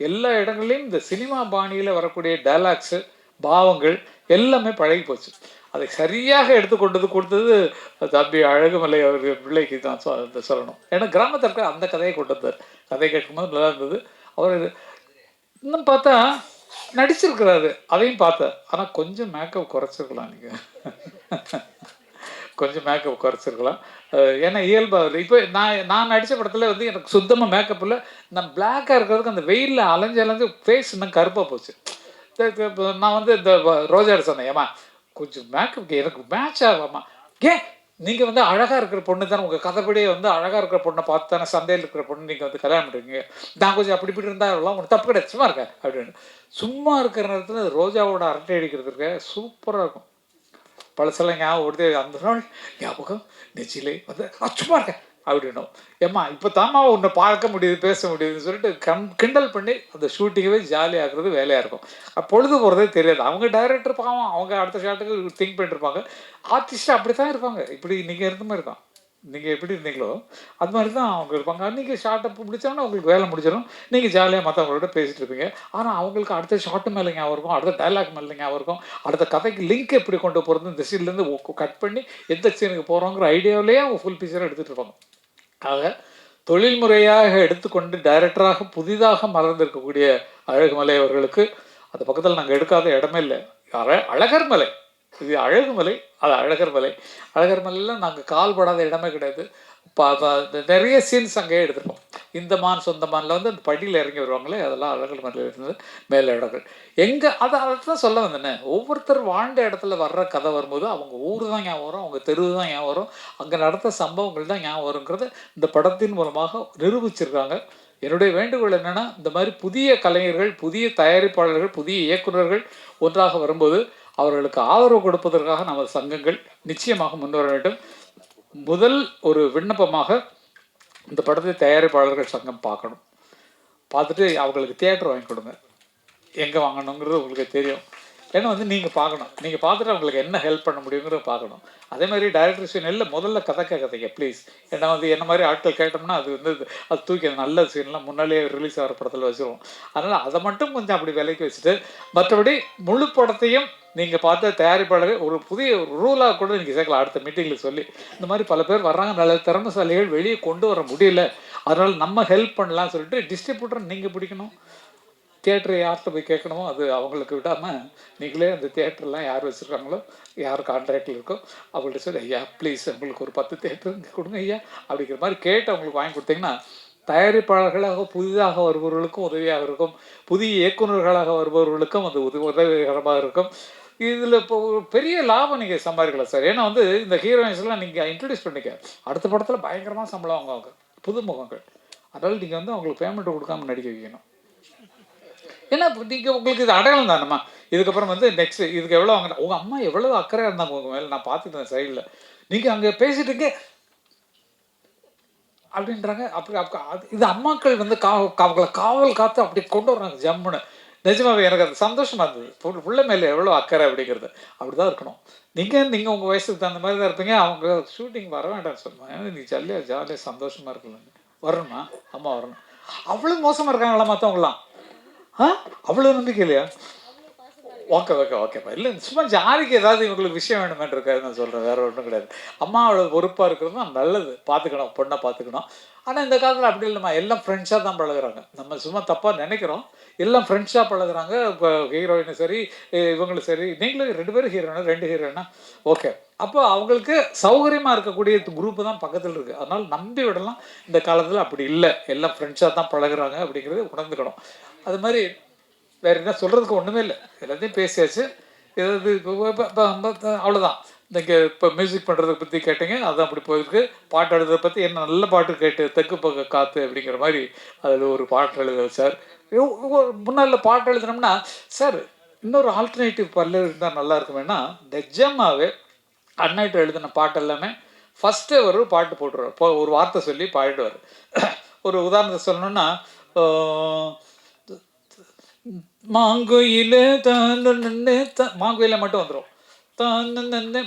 எல்லா இடங்கள்லையும் இந்த சினிமா பாணியில் வரக்கூடிய டைலாக்ஸு, பாவங்கள் எல்லாமே பழகி போச்சு. அதை சரியாக எடுத்து கொடுத்தது தம்பி அழகுமலை அவர்கள் பிள்ளைக்கு தான் சொல்லணும். ஏன்னா கிராமத்தில் இருக்க அந்த கதையை கொண்டு வந்தார். கதை கேட்கும்போது நல்லா இருந்தது. அவர் இன்னும் பார்த்தா நடிச்சிருக்கிறாரு, அதையும் பார்த்தேன். ஆனால் கொஞ்சம் மேக்கப் குறைச்சிருக்கலாம், நீங்கள் கொஞ்சம் மேக்கப் குறைச்சிருக்கலாம். ஏன்னா இயல்பாக இப்போ நான் நடித்த படத்தில் வந்து எனக்கு சுத்தமாக மேக்கப் இல்லை. நான் பிளாக்காக இருக்கிறதுக்கு அந்த வெயிலில் அலைஞ்சு ஃபேஸ் இன்னும் கருப்பாக போச்சு. நான் வந்து இந்த ரோஜா சொன்னேன், ஏமா கொஞ்சம் மேக்கப்புக்கு எனக்கு மேட்ச் ஆகாமா, ஏன் நீங்கள் வந்து அழகாக இருக்கிற பொண்ணு தானே, உங்கள் கதைப்படியே வந்து அழகாக இருக்கிற பொண்ணை பார்த்து தானே சந்தையில் இருக்கிற பொண்ணு நீங்கள் வந்து கல்யாணம் பண்ணுறீங்க, நான் கொஞ்சம் அப்படி இப்படி இருந்தால் உனக்கு தப்பு கிடையாது, சும்மா இருக்கேன் அப்படின்னு. சும்மா இருக்கிற நேரத்தில் ரோஜாவோட அரட்டை அடிக்கிறதுக்கு சூப்பராக இருக்கும். பழசெல்லாம் ஞாபகம் ஓடுது, அந்த நாள் ஞாபகம் நெச்சிலே வந்து சும்மா இருக்கேன் அப்படின்னும். ஏம்மா இப்போ தாம்மா உன்னை பார்க்க முடியுது, பேச முடியுதுன்னு சொல்லிட்டு கிண்டல் பண்ணி அந்த ஷூட்டிங்கவே ஜாலியாகிறது வேலையாக இருக்கும். பொழுது போகிறதே தெரியாது. அவங்க டைரக்டர் பாவம், அவங்க அடுத்த ஷாட்டுக்கு திங்க் பண்ணிட்டுருப்பாங்க. ஆர்டிஸ்ட்டு அப்படி தான் இருப்பாங்க. இப்படி நீங்கள் இருந்த மாதிரி தான், நீங்கள் எப்படி இருந்தீங்களோ அது மாதிரி தான் அவங்க இருப்பாங்க. நீங்கள் ஷார்ட்டை பிடிச்சோன்னா உங்களுக்கு வேலை முடிச்சிடும், நீங்கள் ஜாலியாக மற்றவங்களோட பேசிகிட்டு இருப்பீங்க. ஆனால் அவங்களுக்கு அடுத்த ஷார்ட்டு மேலே ஞாபகம் இருக்கும், அடுத்த டைலாக் மேலே ஞாபகம் இருக்கும், அடுத்த கதைக்கு லிங்க் எப்படி கொண்டு போகிறது, இந்த சீன்லேருந்து கட் பண்ணி எந்த சீனுக்கு போகிறோங்கிற ஐடியாவிலேயே அவங்க ஃபுல் பிக்சராக எடுத்துகிட்டு இருப்பாங்க. ஆக தொழில்முறையாக எடுத்துக்கொண்டு டைரக்டராக புதிதாக மலர்ந்திருக்கக்கூடிய அழகுமலை அவர்களுக்கு அந்த பக்கத்தில் நாங்கள் எடுக்காத இடமே இல்லை. அழகர் மலை, இது அழகுமலை, அது அழகர் மலை. அழகர் மலையில் நாங்கள் கால் படாத இடமே கிடையாது. நிறைய சீன்ஸ் அங்கேயே எடுத்துருப்போம். இந்த மான் சொந்த மானில் வந்து அந்த படியில் இறங்கி வருவாங்களே, அதெல்லாம் அழகர் மலையில் இருந்து மேலே இடங்கள் எங்கே அதான் சொல்ல வந்தேனே. ஒவ்வொருத்தர் வாழ்ந்த இடத்துல வர்ற கதை வரும்போது அவங்க ஊர் தான் ஞாபகம் வரும், அவங்க தெருவு தான் ஞாபகம் வரும், அங்கே நடந்த சம்பவங்கள் தான் ஞாபகம் வருங்கிறத இந்த படத்தின் மூலமாக நிரூபிச்சிருக்காங்க. என்னுடைய வேண்டுகோள் என்னென்னா, இந்த மாதிரி புதிய கலைஞர்கள், புதிய தயாரிப்பாளர்கள், புதிய இயக்குநர்கள் ஒன்றாக வரும்போது அவர்களுக்கு ஆதரவு கொடுப்பதற்காக நமது சங்கங்கள் நிச்சயமாக முன்வர வேண்டும். முதல் ஒரு விண்ணப்பமாக இந்த படத்தை தயாரிப்பாளர்கள் சங்கம் பார்க்கணும். பார்த்துட்டு அவங்களுக்கு தியேட்டர் வாங்கி கொடுங்க. எங்கே வாங்கணுங்கிறது உங்களுக்கு தெரியும். ஏன்னா வந்து நீங்கள் பார்க்கணும், நீங்கள் பார்த்துட்டு அவங்களுக்கு என்ன ஹெல்ப் பண்ண முடியுங்கிறத பார்க்கணும். அதே மாதிரி டைரக்டர் சீனில் முதல்ல கதை கேட்காதீங்க ப்ளீஸ். ஏன்னா வந்து என்ன மாதிரி ஆட்கள் கேட்டோம்னா அது வந்து அது தூக்கி நல்ல சீன்லாம் முன்னாலேயே ரிலீஸ் ஆகிற படத்தில் வச்சுருவோம். அதனால் அதை மட்டும் கொஞ்சம் அப்படி விலைக்கு வச்சுட்டு, மற்றபடி முழு படத்தையும் நீங்கள் பார்த்த தயாரிப்பாளர்கள் ஒரு புதிய ரூலாக கூட நீங்கள் சேர்க்கலாம். அடுத்த மீட்டிங்கில் சொல்லி இந்த மாதிரி பல பேர் வர்றாங்க, நல்ல திறமைசாலிகள் வெளியே கொண்டு வர முடியல, அதனால் நம்ம ஹெல்ப் பண்ணலாம்னு சொல்லிட்டு டிஸ்ட்ரிபியூட்டர் நீங்கள் பிடிக்கணும். தியேட்டரை யார்கிட்ட போய் கேட்கணுமோ அது அவங்களுக்கு விடாமல் நீங்களே அந்த தியேட்டர்லாம் யார் வச்சுருக்காங்களோ, யார் கான்ட்ராக்டில் இருக்கோ அவங்கள்ட்ட சொல்லி, ஐயா ப்ளீஸ் உங்களுக்கு ஒரு 10 தியேட்டர் கொடுங்க ஐயா அப்படிங்கிற மாதிரி கேட்டு அவங்களுக்கு வாங்கி கொடுத்தீங்கன்னா தயாரிப்பாளர்களாக புதிதாக வருபவர்களுக்கும் உதவியாக இருக்கும், புதிய இயக்குநர்களாக வருபவர்களுக்கும் அது உதவிகரமாக இருக்கும். இதில் இப்போ பெரிய லாபம் நீங்கள் சம்பாதிக்கலாம் சார். ஏன்னா வந்து இந்த ஹீரோயின்ஸ்லாம் நீங்கள் இன்ட்ரடியூஸ் பண்ணிக்க, அடுத்த படத்தில் பயங்கரமாக சம்பளம் அவங்க புதுமுகங்கள். அதனால் நீங்கள் வந்து அவங்களுக்கு பேமெண்ட் கொடுக்காமல் நடிக்க வைக்கணும். ஏன்னா நீங்கள் உங்களுக்கு இது அடையாளம் தானம்மா. இதுக்கப்புறம் வந்து நெக்ஸ்ட் இதுக்கு எவ்வளோ வாங்கினா, உங்கள் அம்மா எவ்வளோ அக்கறையாக இருந்தாங்க உங்கள் மேலே, நான் பார்த்துட்டேன் சைடில். நீங்கள் அங்கே பேசிட்டுருங்க அப்படின்றாங்க. அப்படி இது அம்மாக்கள் வந்து அவங்கள காவல் காத்து அப்படி கொண்டு வர்றாங்க ஜம்முன்னு. நிஜமாவே எனக்கு அது சந்தோஷமாக இருந்தது. புள்ள மேலே எவ்வளோ அக்கறை அப்படிங்கிறது அப்படி தான் இருக்கணும். நீங்கள் உங்கள் வயசுக்கு தகுந்த மாதிரி தான் இருப்பீங்க. அவங்க ஷூட்டிங் வர வேண்டாம்னு சொல்லுவாங்க. ஏன்னா நீ ஜாலியாக சந்தோஷமாக இருக்கணும். வரணுமா? அம்மா வரணும். அவ்வளோ மோசமாக இருக்காங்களா மற்றவங்களாம்? அவ்வளோ நம்பிக்கை இல்லையா? ஓகேப்பா. இல்லை சும்மா ஜாலிக்கு ஏதாவது இவங்களுக்கு விஷயம் வேணுமென்று இருக்காது நான் சொல்கிறேன், வேறு ஒன்றும் கிடையாது. அம்மாவோட பொறுப்பாக இருக்கிறது தான் நல்லது, பார்த்துக்கணும், பொண்ணை பார்த்துக்கணும். ஆனால் இந்த காலத்தில் அப்படி இல்லைம்மா, எல்லாம் ஃப்ரெண்ட்ஸாக தான் பழகுறாங்க. நம்ம சும்மா தப்பாக நினைக்கிறோம், எல்லாம் ஃப்ரெண்ட்ஸாக பழகுறாங்க. இப்போ ஹீரோயினும் சரி, இவங்களும் சரி, நீங்களும் 2 பேரும் ஹீரோயினா 2 ஹீரோயினா ஓகே. அப்போ அவங்களுக்கு சௌகரியமாக இருக்கக்கூடிய குரூப்பு தான் பக்கத்தில் இருக்குது. அதனால் நம்பி விடலாம். இந்த காலத்தில் அப்படி இல்லை, எல்லாம் ஃப்ரெண்ட்ஸாக தான் பழகுறாங்க அப்படிங்கிறது உணர்ந்துக்கணும். அது மாதிரி வேறு என்ன சொல்கிறதுக்கு ஒன்றுமே இல்லை, எல்லாத்தையும் பேசியாச்சு. ஏதாவது அவ்வளோதான். இங்கே இப்போ மியூசிக் பண்ணுறதை பற்றி கேட்டீங்க, அதுதான் அப்படி போயிருக்கு. பாட்டு எழுதுறதை பற்றி என்ன நல்ல பாட்டு கேட்டு தெற்கு பக்க காற்று அப்படிங்கிற மாதிரி அதில் ஒரு பாட்டு எழுத சார். முன்னால் பாட்டு எழுதுனோம்னா சார் இன்னொரு ஆல்டர்னேட்டிவ் பல்லு இருந்தால் நல்லா இருக்குமேனா, நிஜமாகவே அன்னைட்டு எழுதின பாட்டு எல்லாமே ஃபஸ்ட்டே ஒரு பாட்டு போட்டுருவார். இப்போ ஒரு வார்த்தை சொல்லி பாடிடுவார். ஒரு உதாரணத்தை சொல்லணுன்னா, மாங்குயிலே மாங்குயில மட்டும் வந்துடும்.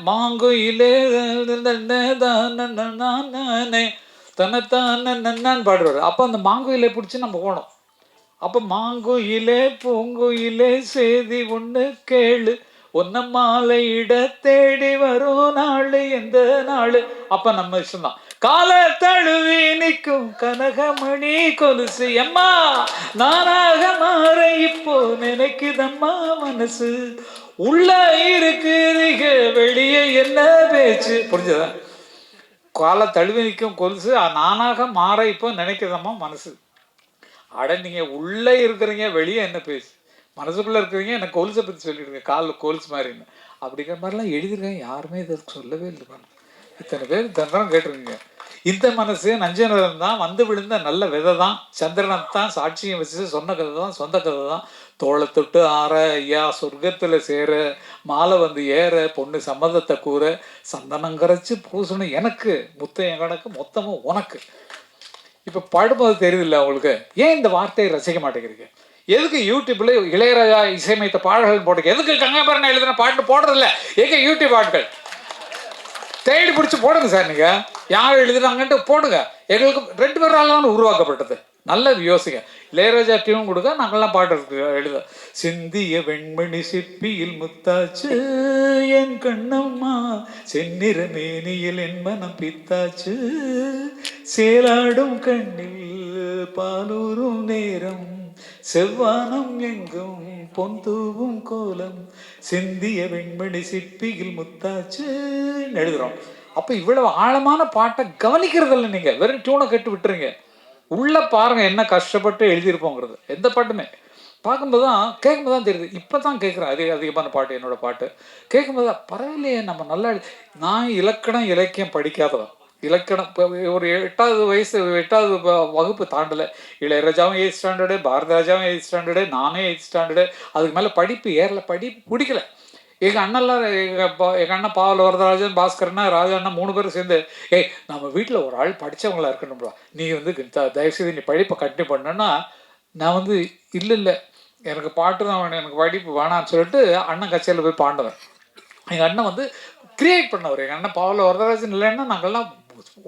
மாங்குயிலே தனத்தானே பாடுவார். அப்போ அந்த மாங்குயிலை பிடிச்சி நம்ம போகணும். அப்போ மாங்குயிலே பூங்குயிலே செய்தி ஒன்று கேளு, ஒன்ன மாலையிட தேடி வரும் நாள் எந்த நாள். அப்போ நம்ம இஷ்டம்தான். கால தழுவி நிற்கும் கனகமணி கொலுசு எம்மா நானாக மாற இப்போ நினைக்குதம்மா மனசு, உள்ள இருக்குறீங்க வெளியே என்ன பேச்சு. புரிஞ்சதா? கால தழுவி நிற்கும் கொலுசு நானாக மாற இப்போ நினைக்குதம்மா மனசு. அட நீங்கள் உள்ளே இருக்கிறீங்க வெளியே என்ன பேசு, மனசுக்குள்ளே இருக்கிறீங்க எனக்கு கொலுசை பற்றி சொல்லிடுங்க, காலில் கொலுசு மாதிரின்னு அப்படிங்கிற மாதிரிலாம் எழுதிருக்கேன். யாருமே இதை சொல்லவே இல்லை. இத்தனை பேர் தண்டனம் கேட்டிருக்கீங்க. இந்த மனசு நஞ்சனரம் தான், வந்து விழுந்த நல்ல விதை தான், சந்திரனத்தான் சாட்சியம் வச்சு சொன்ன கதை தான், சொந்த கதை தான். தோளை தொட்டு ஆற ஐயா சொர்க்கத்தில் சேர, மாலை வந்து ஏற, பொண்ணு சம்மதத்தை கூற, சந்தனம் கரைச்சி பூசணும் எனக்கு, முத்தையன் கணக்கு மொத்தமும் உனக்கு. இப்போ பாடும்போது தெரியுதில்ல உங்களுக்கு, ஏன் இந்த வார்த்தையை ரசிக்க மாட்டேங்கிறீங்க? எதுக்கு யூடியூப்ல இளையராஜா இசையமைத்த பாடல்கள் போட்டுக்க? எதுக்கு கங்காபரண எழுதின பாட்டு போடுறதில்ல? எங்க யூடியூப் பாட்டுகள் தேடி பிடிச்சி போடுங்க சார். நீங்கள் யார் எழுதுனாங்கன்ட்டு போடுங்க. எங்களுக்கு 2 பேராலும் உருவாக்கப்பட்டது. நல்ல யோசிங்க. இளையராஜா டியூன் கொடுக்க நாங்கள்லாம் பாட்டு எழுத. சிந்திய வெண்மணி சிப்பியில் முத்தாச்சு என் கண்ணம்மா, செந்நிற மேனியில் என் மனம் பித்தாச்சு, சேலாடும் கண்ணில் பாலூரும் நேரம், செவ்வானம் எங்கும் பொன் தூவும் கோலம், சிந்திய வெண்மணி சிப்பியில் முத்தாச்சு எழுதுறோம். அப்போ இவ்வளவு ஆழமான பாட்டை கவனிக்கிறதில்ல. நீங்கள் வெறும் டியூனை கட்டு விட்டுருங்க. உள்ளே பாருங்கள் என்ன கஷ்டப்பட்டு எழுதியிருப்போங்கிறது. எந்த பாட்டுமே பார்க்கும்போது தான் கேட்கும்போது தான் தெரியுது. இப்போ தான் கேட்குறேன் அதிகமான பாட்டு. என்னோடய பாட்டு கேட்கும்போது தான் பரவாயில்லையே, நம்ம நல்லா. நான் இலக்கணம் இலக்கியம் படிக்காதவன். இலக்கணம் ஒரு 8வது வயசு 8வது வகுப்பு தாண்டலை. இளையராஜாவும் 8th ஸ்டாண்டர்டு, பாரதிராஜாவும் 8th ஸ்டாண்டர்டு, நானே 8th ஸ்டாண்டர்டு. அதுக்கு மேலே படிப்பு ஏறலை, படிப்பு பிடிக்கல. எங்கள் அண்ணெல்லாம் எங்கள் அண்ணன் பாவல் வரதராஜன், பாஸ்கரனா, ராஜா அண்ணா 3 பேரும் சேர்ந்து, ஏய் நம்ம வீட்டில் ஒரு ஆள் படித்தவங்களா இருக்கணும்ப்பா, நீ வந்து தயவுசெய்து நீ படிப்பை கண்டினியூ பண்ணனா, நான் வந்து இல்லை எனக்கு பாட்டு தான் வேணும், எனக்கு படிப்பு வேணான்னு சொல்லிட்டு அண்ணன் கச்சேரியில் போய் பாண்டுவேன். எங்கள் அண்ணன் வந்து கிரியேட் பண்ணவர். எங்கள் அண்ணன் பாவல் வரதராஜன் இல்லைன்னா நாங்கள்லாம்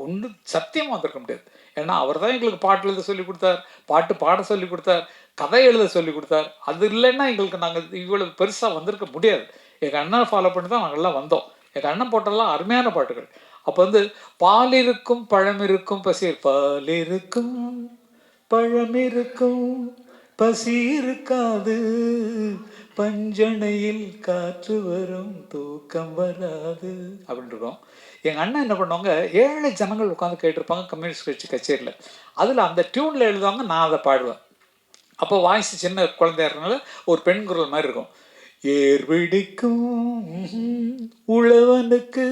ஒன்று சத்தியமாக வந்திருக்க முடியாது. ஏன்னா அவர் தான் எங்களுக்கு பாட்டு எழுத சொல்லி கொடுத்தார், பாட்டு பாட சொல்லி கொடுத்தார், கதை எழுத சொல்லி கொடுத்தார். அது இல்லைன்னா எங்களுக்கு நாங்கள் இவ்வளவு பெருசாக வந்திருக்க முடியாது. எங்கள் அண்ணனை ஃபாலோ பண்ணி தான் நாங்கள்லாம் வந்தோம். எங்கள் அண்ணன் போட்டெல்லாம் அருமையான பாட்டுகள். அப்போ வந்து பால் இருக்கும் பழம் இருக்கும் பசி, பால் இருக்கும் பழம் இருக்கும் பசி இருக்காது, பஞ்சனையில் காற்று வரும் தூக்கம் வராது அப்படின்னு இருக்கோம். எங்கள் அண்ணன் என்ன பண்ணுவாங்க, 7 ஜனங்கள் உட்காந்து கேட்டிருப்பாங்க கம்யூனிஸ்ட் கட்சி கச்சேரியில். அதில் அந்த டியூனில் எழுதுவாங்க, நான் அதை பாடுவேன். அப்போ வாய்ஸ் சின்ன குழந்தையா இருக்கனால ஒரு பெண் குரல் மாதிரி இருக்கும். ஏர் பிடிக்கும் உழவனுக்கு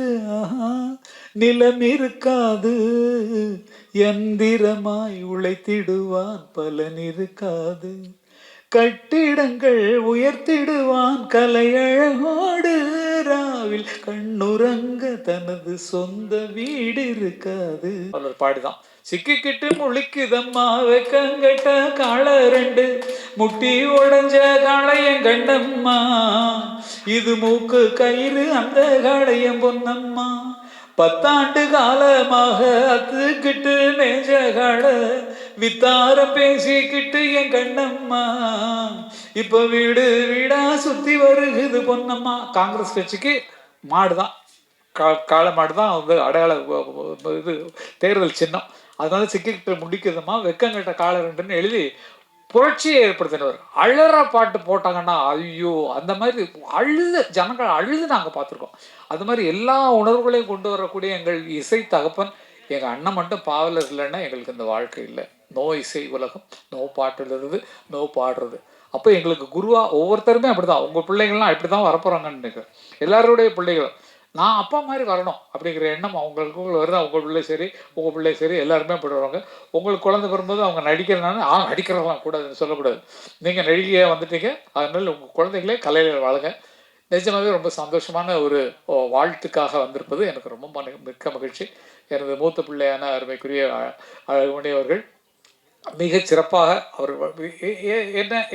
நிலம் இருக்காது, எந்திரமாய் உழைத்திடுவான் பலன் இருக்காது, கட்டிடங்கள் உயர்த்திடுவான் கலையழகோடு, ராவில் கண்ணுறங்க தனது சொந்த வீடு இருக்காது. அவர் பாடிதான். சிக்கிக்கிட்டு முழிக்குதம்மா வெக்கங்கட்ட காளை ரெண்டு, முட்டி உடஞ்ச காளையன் கண்ணம்மா, இது மூக்கு கயிறு அந்த காளையன் பொன்னம்மா, 10 ஆண்டு காலமாக அத்துக்கிட்டு மேஞ்ச காளை, வித்தாரம் பேசிக்கிட்டு என் கண்ணம்மா, இப்ப வீடு வீடா சுத்தி வருகுது பொன்னம்மா. காங்கிரஸ் கட்சிக்கு மாடுதான், காளை மாடு தான் வந்து அடையாள இது தேர்தல் சின்னம். அதனால சிக்கிக்கிட்டு முடிக்குதுமா வெக்கங்கிட்ட காளை ரெண்டுன்னு எழுதி புரட்சியை ஏற்படுத்தினவர். அழற பாட்டு போட்டாங்கன்னா ஐயோ, அந்த மாதிரி அழுது ஜனங்கள் அழுது நாங்கள் பார்த்துருக்கோம். அது மாதிரி எல்லா உணர்வுகளையும் கொண்டு வரக்கூடிய எங்கள் இசை தகப்பன் எங்கள் அண்ணன் மட்டும் பாவலர் இல்லைன்னா எங்களுக்கு இந்த வாழ்க்கை இல்லை. நோ இசை உலகம், நோ பாட்டுலது, நோ பாடுறது. அப்போ எங்களுக்கு குருவா ஒவ்வொருத்தருமே அப்படிதான். உங்கள் பிள்ளைங்கள்லாம் இப்படி தான் வரப்போகிறாங்கன்னு நினைக்கிறேன். எல்லாருடைய பிள்ளைகளும் நான் அப்பா மாதிரி வரணும் அப்படிங்கிற எண்ணம் அவங்களுக்கு வருது. உங்கள் பிள்ளை சரி, உங்கள் பிள்ளை சரி, எல்லாருமே அப்படி வருவாங்க. உங்களுக்கு குழந்தை வரும்போது அவங்க நடிக்கிறனால நடிக்கிறதெல்லாம் கூடாதுன்னு சொல்லக்கூடாது. நீங்கள் நடிகையாக வந்துட்டீங்க, அதனால உங்கள் குழந்தைகளே கலையில் வளங்க. நிஜமாகவே ரொம்ப சந்தோஷமான ஒரு வாழ்த்துக்காக வந்திருப்பது எனக்கு ரொம்ப மிக்க மகிழ்ச்சி. எனது மூத்த பிள்ளையான அருமைக்குரிய அழகுமணி அவர்கள் மிகச் சிறப்பாக அவர்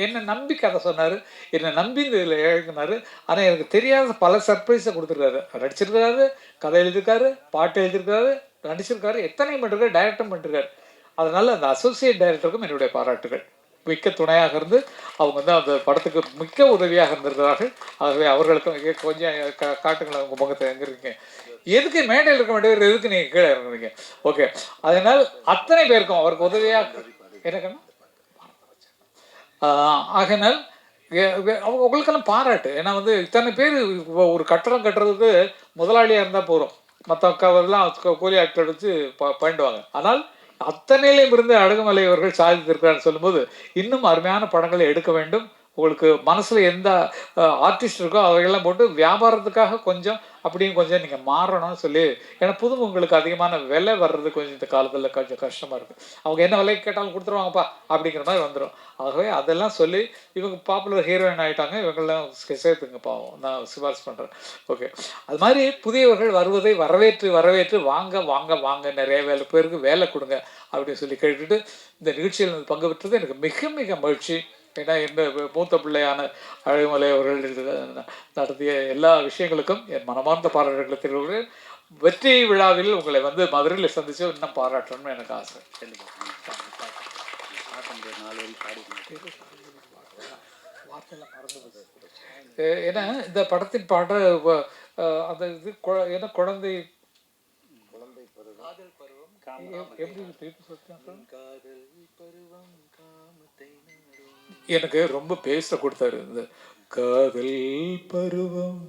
என்ன நம்பி கதை சொன்னார், என்னை நம்பி இந்த இதில் எழுதினார். ஆனால் எனக்கு தெரியாத பல சர்ப்ரைஸை கொடுத்துருக்காரு. நடிச்சிருக்காரு, கதை எழுதியிருக்காரு, பாட்டு எழுதியிருக்காரு, நடிச்சிருக்காரு, எத்தனையும் பண்ணிருக்காரு, டைரக்டும் பண்ணிருக்காரு. அதனால் அந்த அசோசியேட் டைரக்டருக்கும் என்னுடைய பாராட்டுகள். மிக்க துணையாக இருந்து அவங்க வந்து அந்த படத்துக்கு மிக்க உதவியாக இருந்திருக்கிறார்கள். ஆகவே அவர்களுக்கும் கொஞ்சம் காட்டுங்களேன் உங்கள் முகத்தை எங்கே இருக்கீங்க, எதுக்கு மேடையில் இருக்க வேண்டியவர், எதுக்கு நீங்கள் கீழே இறங்குறீங்க? ஓகே. அதனால் அத்தனை பேருக்கும் அவருக்கு உதவியாக எனக்குன்னா ஆகினால் உங்களுக்கெல்லாம் பாராட்டு. ஏன்னா வந்து இத்தனை பேர் ஒரு கட்டடம் கட்டுறதுக்கு முதலாளியாக இருந்தால் போகிறோம், மற்ற அக்காவெல்லாம் கூலி ஆட்கள் வச்சு பண்ணிடுவாங்க. ஆனால் அத்தனையிலையும் இருந்து அழகுமலை அவர்கள் சாதித்திருக்கிறான்னு சொல்லும்போது இன்னும் அருமையான படங்களை எடுக்க வேண்டும். உங்களுக்கு மனசில் எந்த ஆர்டிஸ்ட் இருக்கோ அவைகள்லாம் போட்டு வியாபாரத்துக்காக கொஞ்சம் அப்படியும் கொஞ்சம் நீங்கள் மாறணும்னு சொல்லி. ஏன்னா புதுமுகங்களுக்கு அதிகமான விலை வர்றது கொஞ்சம் இந்த காலத்தில் கொஞ்சம் கஷ்டமாக இருக்குது. அவங்க என்ன விலைக்கு கேட்டாலும் கொடுத்துருவாங்கப்பா அப்படிங்கிற மாதிரி வந்துடும். ஆகவே அதெல்லாம் சொல்லி இவங்க பாப்புலர் ஹீரோயின் ஆகிட்டாங்க, இவங்கெல்லாம் சேர்த்துங்கப்பா, நான் சிபாரிசு பண்ணுறேன். ஓகே. அது மாதிரி புதியவர்கள் வருவதை வரவேற்று வாங்க வாங்க வாங்க, நிறைய பேருக்கு வேலை கொடுங்க அப்படின்னு சொல்லி கேட்டுட்டு இந்த நிகழ்ச்சியில் பங்கு பெற்றது எனக்கு மிக மிக மகிழ்ச்சி. ஏன்னா இந்த மூத்த பிள்ளையான அழகுமலை அவர்கள் நடத்திய எல்லா விஷயங்களுக்கும் என் மனமார்ந்த பாராட்டுகளை தெரிவிக்கிறேன். வெற்றி விழாவில் உங்களை வந்து மதுரையில் சந்திச்சு இன்னும் பாராட்டணும்னு எனக்கு ஆசை. ஏன்னா இந்த படத்தின் பாட அந்த இது என்ன குழந்தை எனக்கு ரொம்ப பேச கொடுத்தாரு. இந்த காதல் பருவம்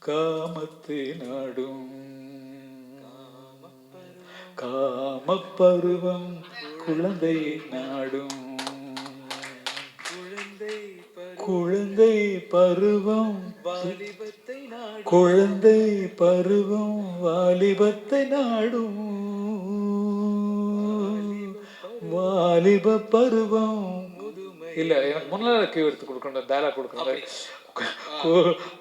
காமத்தை நாடும், காமப்பருவம் குழந்தை நாடும், குழந்தை பருவம் வாலிபத்தை நாடும், குழந்தை பருவம் வாலிபத்தை நாடும், வாலிப பருவம் இல்லை எனக்கு முன்னாடி கீ எடுத்து கொடுக்கணும், டயலாக் கொடுக்கணும்.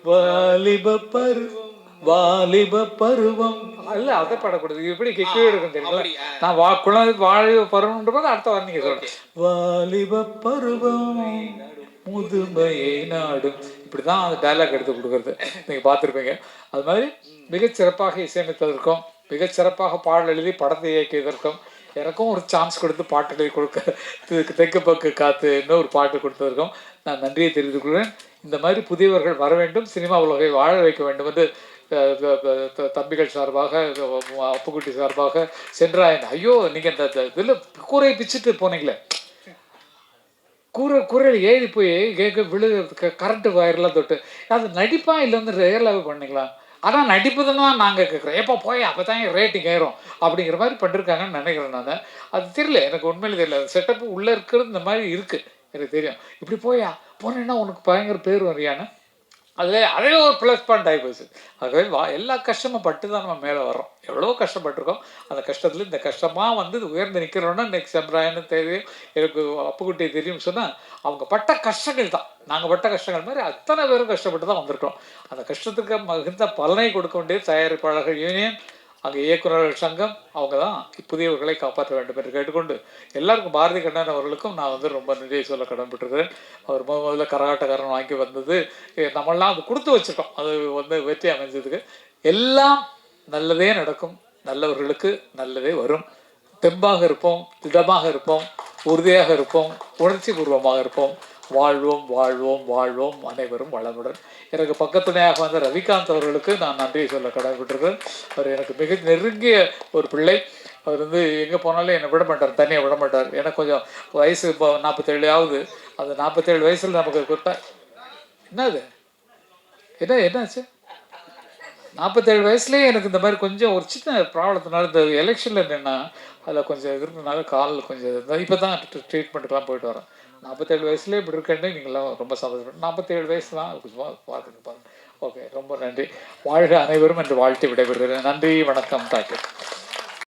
வாலிப பருவம் வாலிப பருவம் இல்லை அதை பாடக்கூடாது, எப்படி கீ எடுக்கணும் தெரியுங்களா? நான் குழந்தை வாலிப பருவம்ன்ற போது அடுத்த வாரம் நீங்கள் சொல்கிறேன். வாலிப பருவம் முதுமையை நாடும், இப்படி தான் அந்த டயலாக் எடுத்து கொடுக்குறது நீங்கள் பார்த்துருப்பீங்க. அது மாதிரி மிகச்சிறப்பாக இசையமைத்ததற்கும் மிகச்சிறப்பாக பாடல் எழுதி படத்தை இயக்கியதற்கும் எனக்கும் ஒரு சான்ஸ் கொடுத்து பாட்டு எழுதி கொடுக்க தெற்கு பக்கு காத்து இன்னும் ஒரு பாட்டு கொடுத்ததற்கும் நான் நன்றியை தெரிவித்துக் கொள்கிறேன். இந்த மாதிரி புதியவர்கள் வர வேண்டும், சினிமா உலகை வாழ வைக்க வேண்டும் என்று தம்பிகள் சார்பாக, அப்புக்குட்டி சார்பாக சென்றாயன். ஐயோ நீங்கள் இந்த இதில் கூரையை பிச்சுட்டு போனீங்களே, கூரையில் ஏறி போய் விழு கரண்ட்டு வயர்லாம் தொட்டு, அது நடிப்பா இல்லை வந்து ரியலாகவே பண்ணிங்களா? ஆனால் நடிப்பு தான் நாங்கள் கேட்குறோம், எப்போ போய் அப்போ தான் ரேட்டிங் ஏறும் அப்படிங்கிற மாதிரி பண்ணிருக்காங்கன்னு நினைக்கிறேன் நான். அது தெரியல, எனக்கு உண்மையிலே தெரியல. செட்டப்பு உள்ளே இருக்கிறது இந்த மாதிரி இருக்குது எனக்கு தெரியும். இப்படி போனேன்னா உனக்கு பயங்கர பேர் வரியான்னு அதே ஒரு ப்ளஸ் பாயிண்ட் ஆகி போச்சு. ஆகவே எல்லா கஷ்டமும் பட்டு தான் நம்ம மேலே வர்றோம். எவ்வளோ கஷ்டப்பட்டுருக்கோம். அந்த கஷ்டத்துல இந்த கஷ்டமாக வந்து உயர்ந்து நிற்கிறோன்னா இன்னைக்கு செம்ப்ராயன்னு தெரியும், எனக்கு அப்புக்குட்டி தெரியும்னு சொன்னால் அவங்க பட்ட கஷ்டங்கள் தான். நாங்கள் பட்ட கஷ்டங்கள் மாதிரி அத்தனை பேரும் கஷ்டப்பட்டு தான் வந்திருக்கோம். அந்த கஷ்டத்துக்கு மிகுந்த பலனை கொடுக்க வேண்டியது தயாரிப்பாளர்கள் யூனியன், அங்கே இயக்குநர்கள் சங்கம், அவங்க தான் புதியவர்களை காப்பாற்ற வேண்டும் என்று கேட்டுக்கொண்டு எல்லாருக்கும் பாரதி கண்ணன் அவர்களுக்கும் நான் வந்து ரொம்ப நன்றியை சொல்ல கடன்பட்டுருக்கிறேன். அவர் முதல்ல கரகாட்டக்காரன் வாங்கி வந்தது நம்மளாம் அது கொடுத்து வச்சுட்டோம். அது வந்து வெற்றி அமைஞ்சதுக்கு எல்லாம் நல்லதே நடக்கும். நல்லவர்களுக்கு நல்லதே வரும். தெம்பாக இருப்போம், திடமாக இருப்போம், உறுதியாக இருப்போம், உணர்ச்சி பூர்வமாக இருப்போம். வாழ்வோம் வாழ்வோம் வாழ்வோம், அனைவரும் வளமுடன். எனக்கு பக்கத்துணையாக வந்த ரவிகாந்த் அவர்களுக்கு நான் நன்றியை சொல்ல கடமைப்பட்டிருக்கிறேன். அவர் எனக்கு மிக நெருங்கிய ஒரு பிள்ளை. அவர் வந்து எங்கே போனாலும் என்னை விட மாட்டார், தனியாக விட மாட்டார். எனக்கு கொஞ்சம் வயசு இப்போ 47 ஆகுது. அந்த 47 வயசில் நமக்கு கொடுத்தா என்னது என்னாச்சு 47 வயசுலேயே எனக்கு இந்த மாதிரி கொஞ்சம் ஒரு சின்ன ப்ராப்ளத்தினால இந்த எலெக்ஷனில் என்னென்னா அதில் கொஞ்சம் இருக்கிறதுனால காலில் கொஞ்சம் இப்போ தான் ட்ரீட்மெண்ட்டுக்கெலாம் போயிட்டு வரேன். 47 வயசுலேயே இப்படி இருக்கேன்னு நீங்களாம் ரொம்ப சந்தோஷப்படும். 47 வயசு தான் பார்த்துங்க. ஓகே, ரொம்ப நன்றி. வாழ்க அனைவரும் என்று வாழ்த்து விடைபெறுகிறேன். நன்றி, வணக்கம், தேங்க்யூ.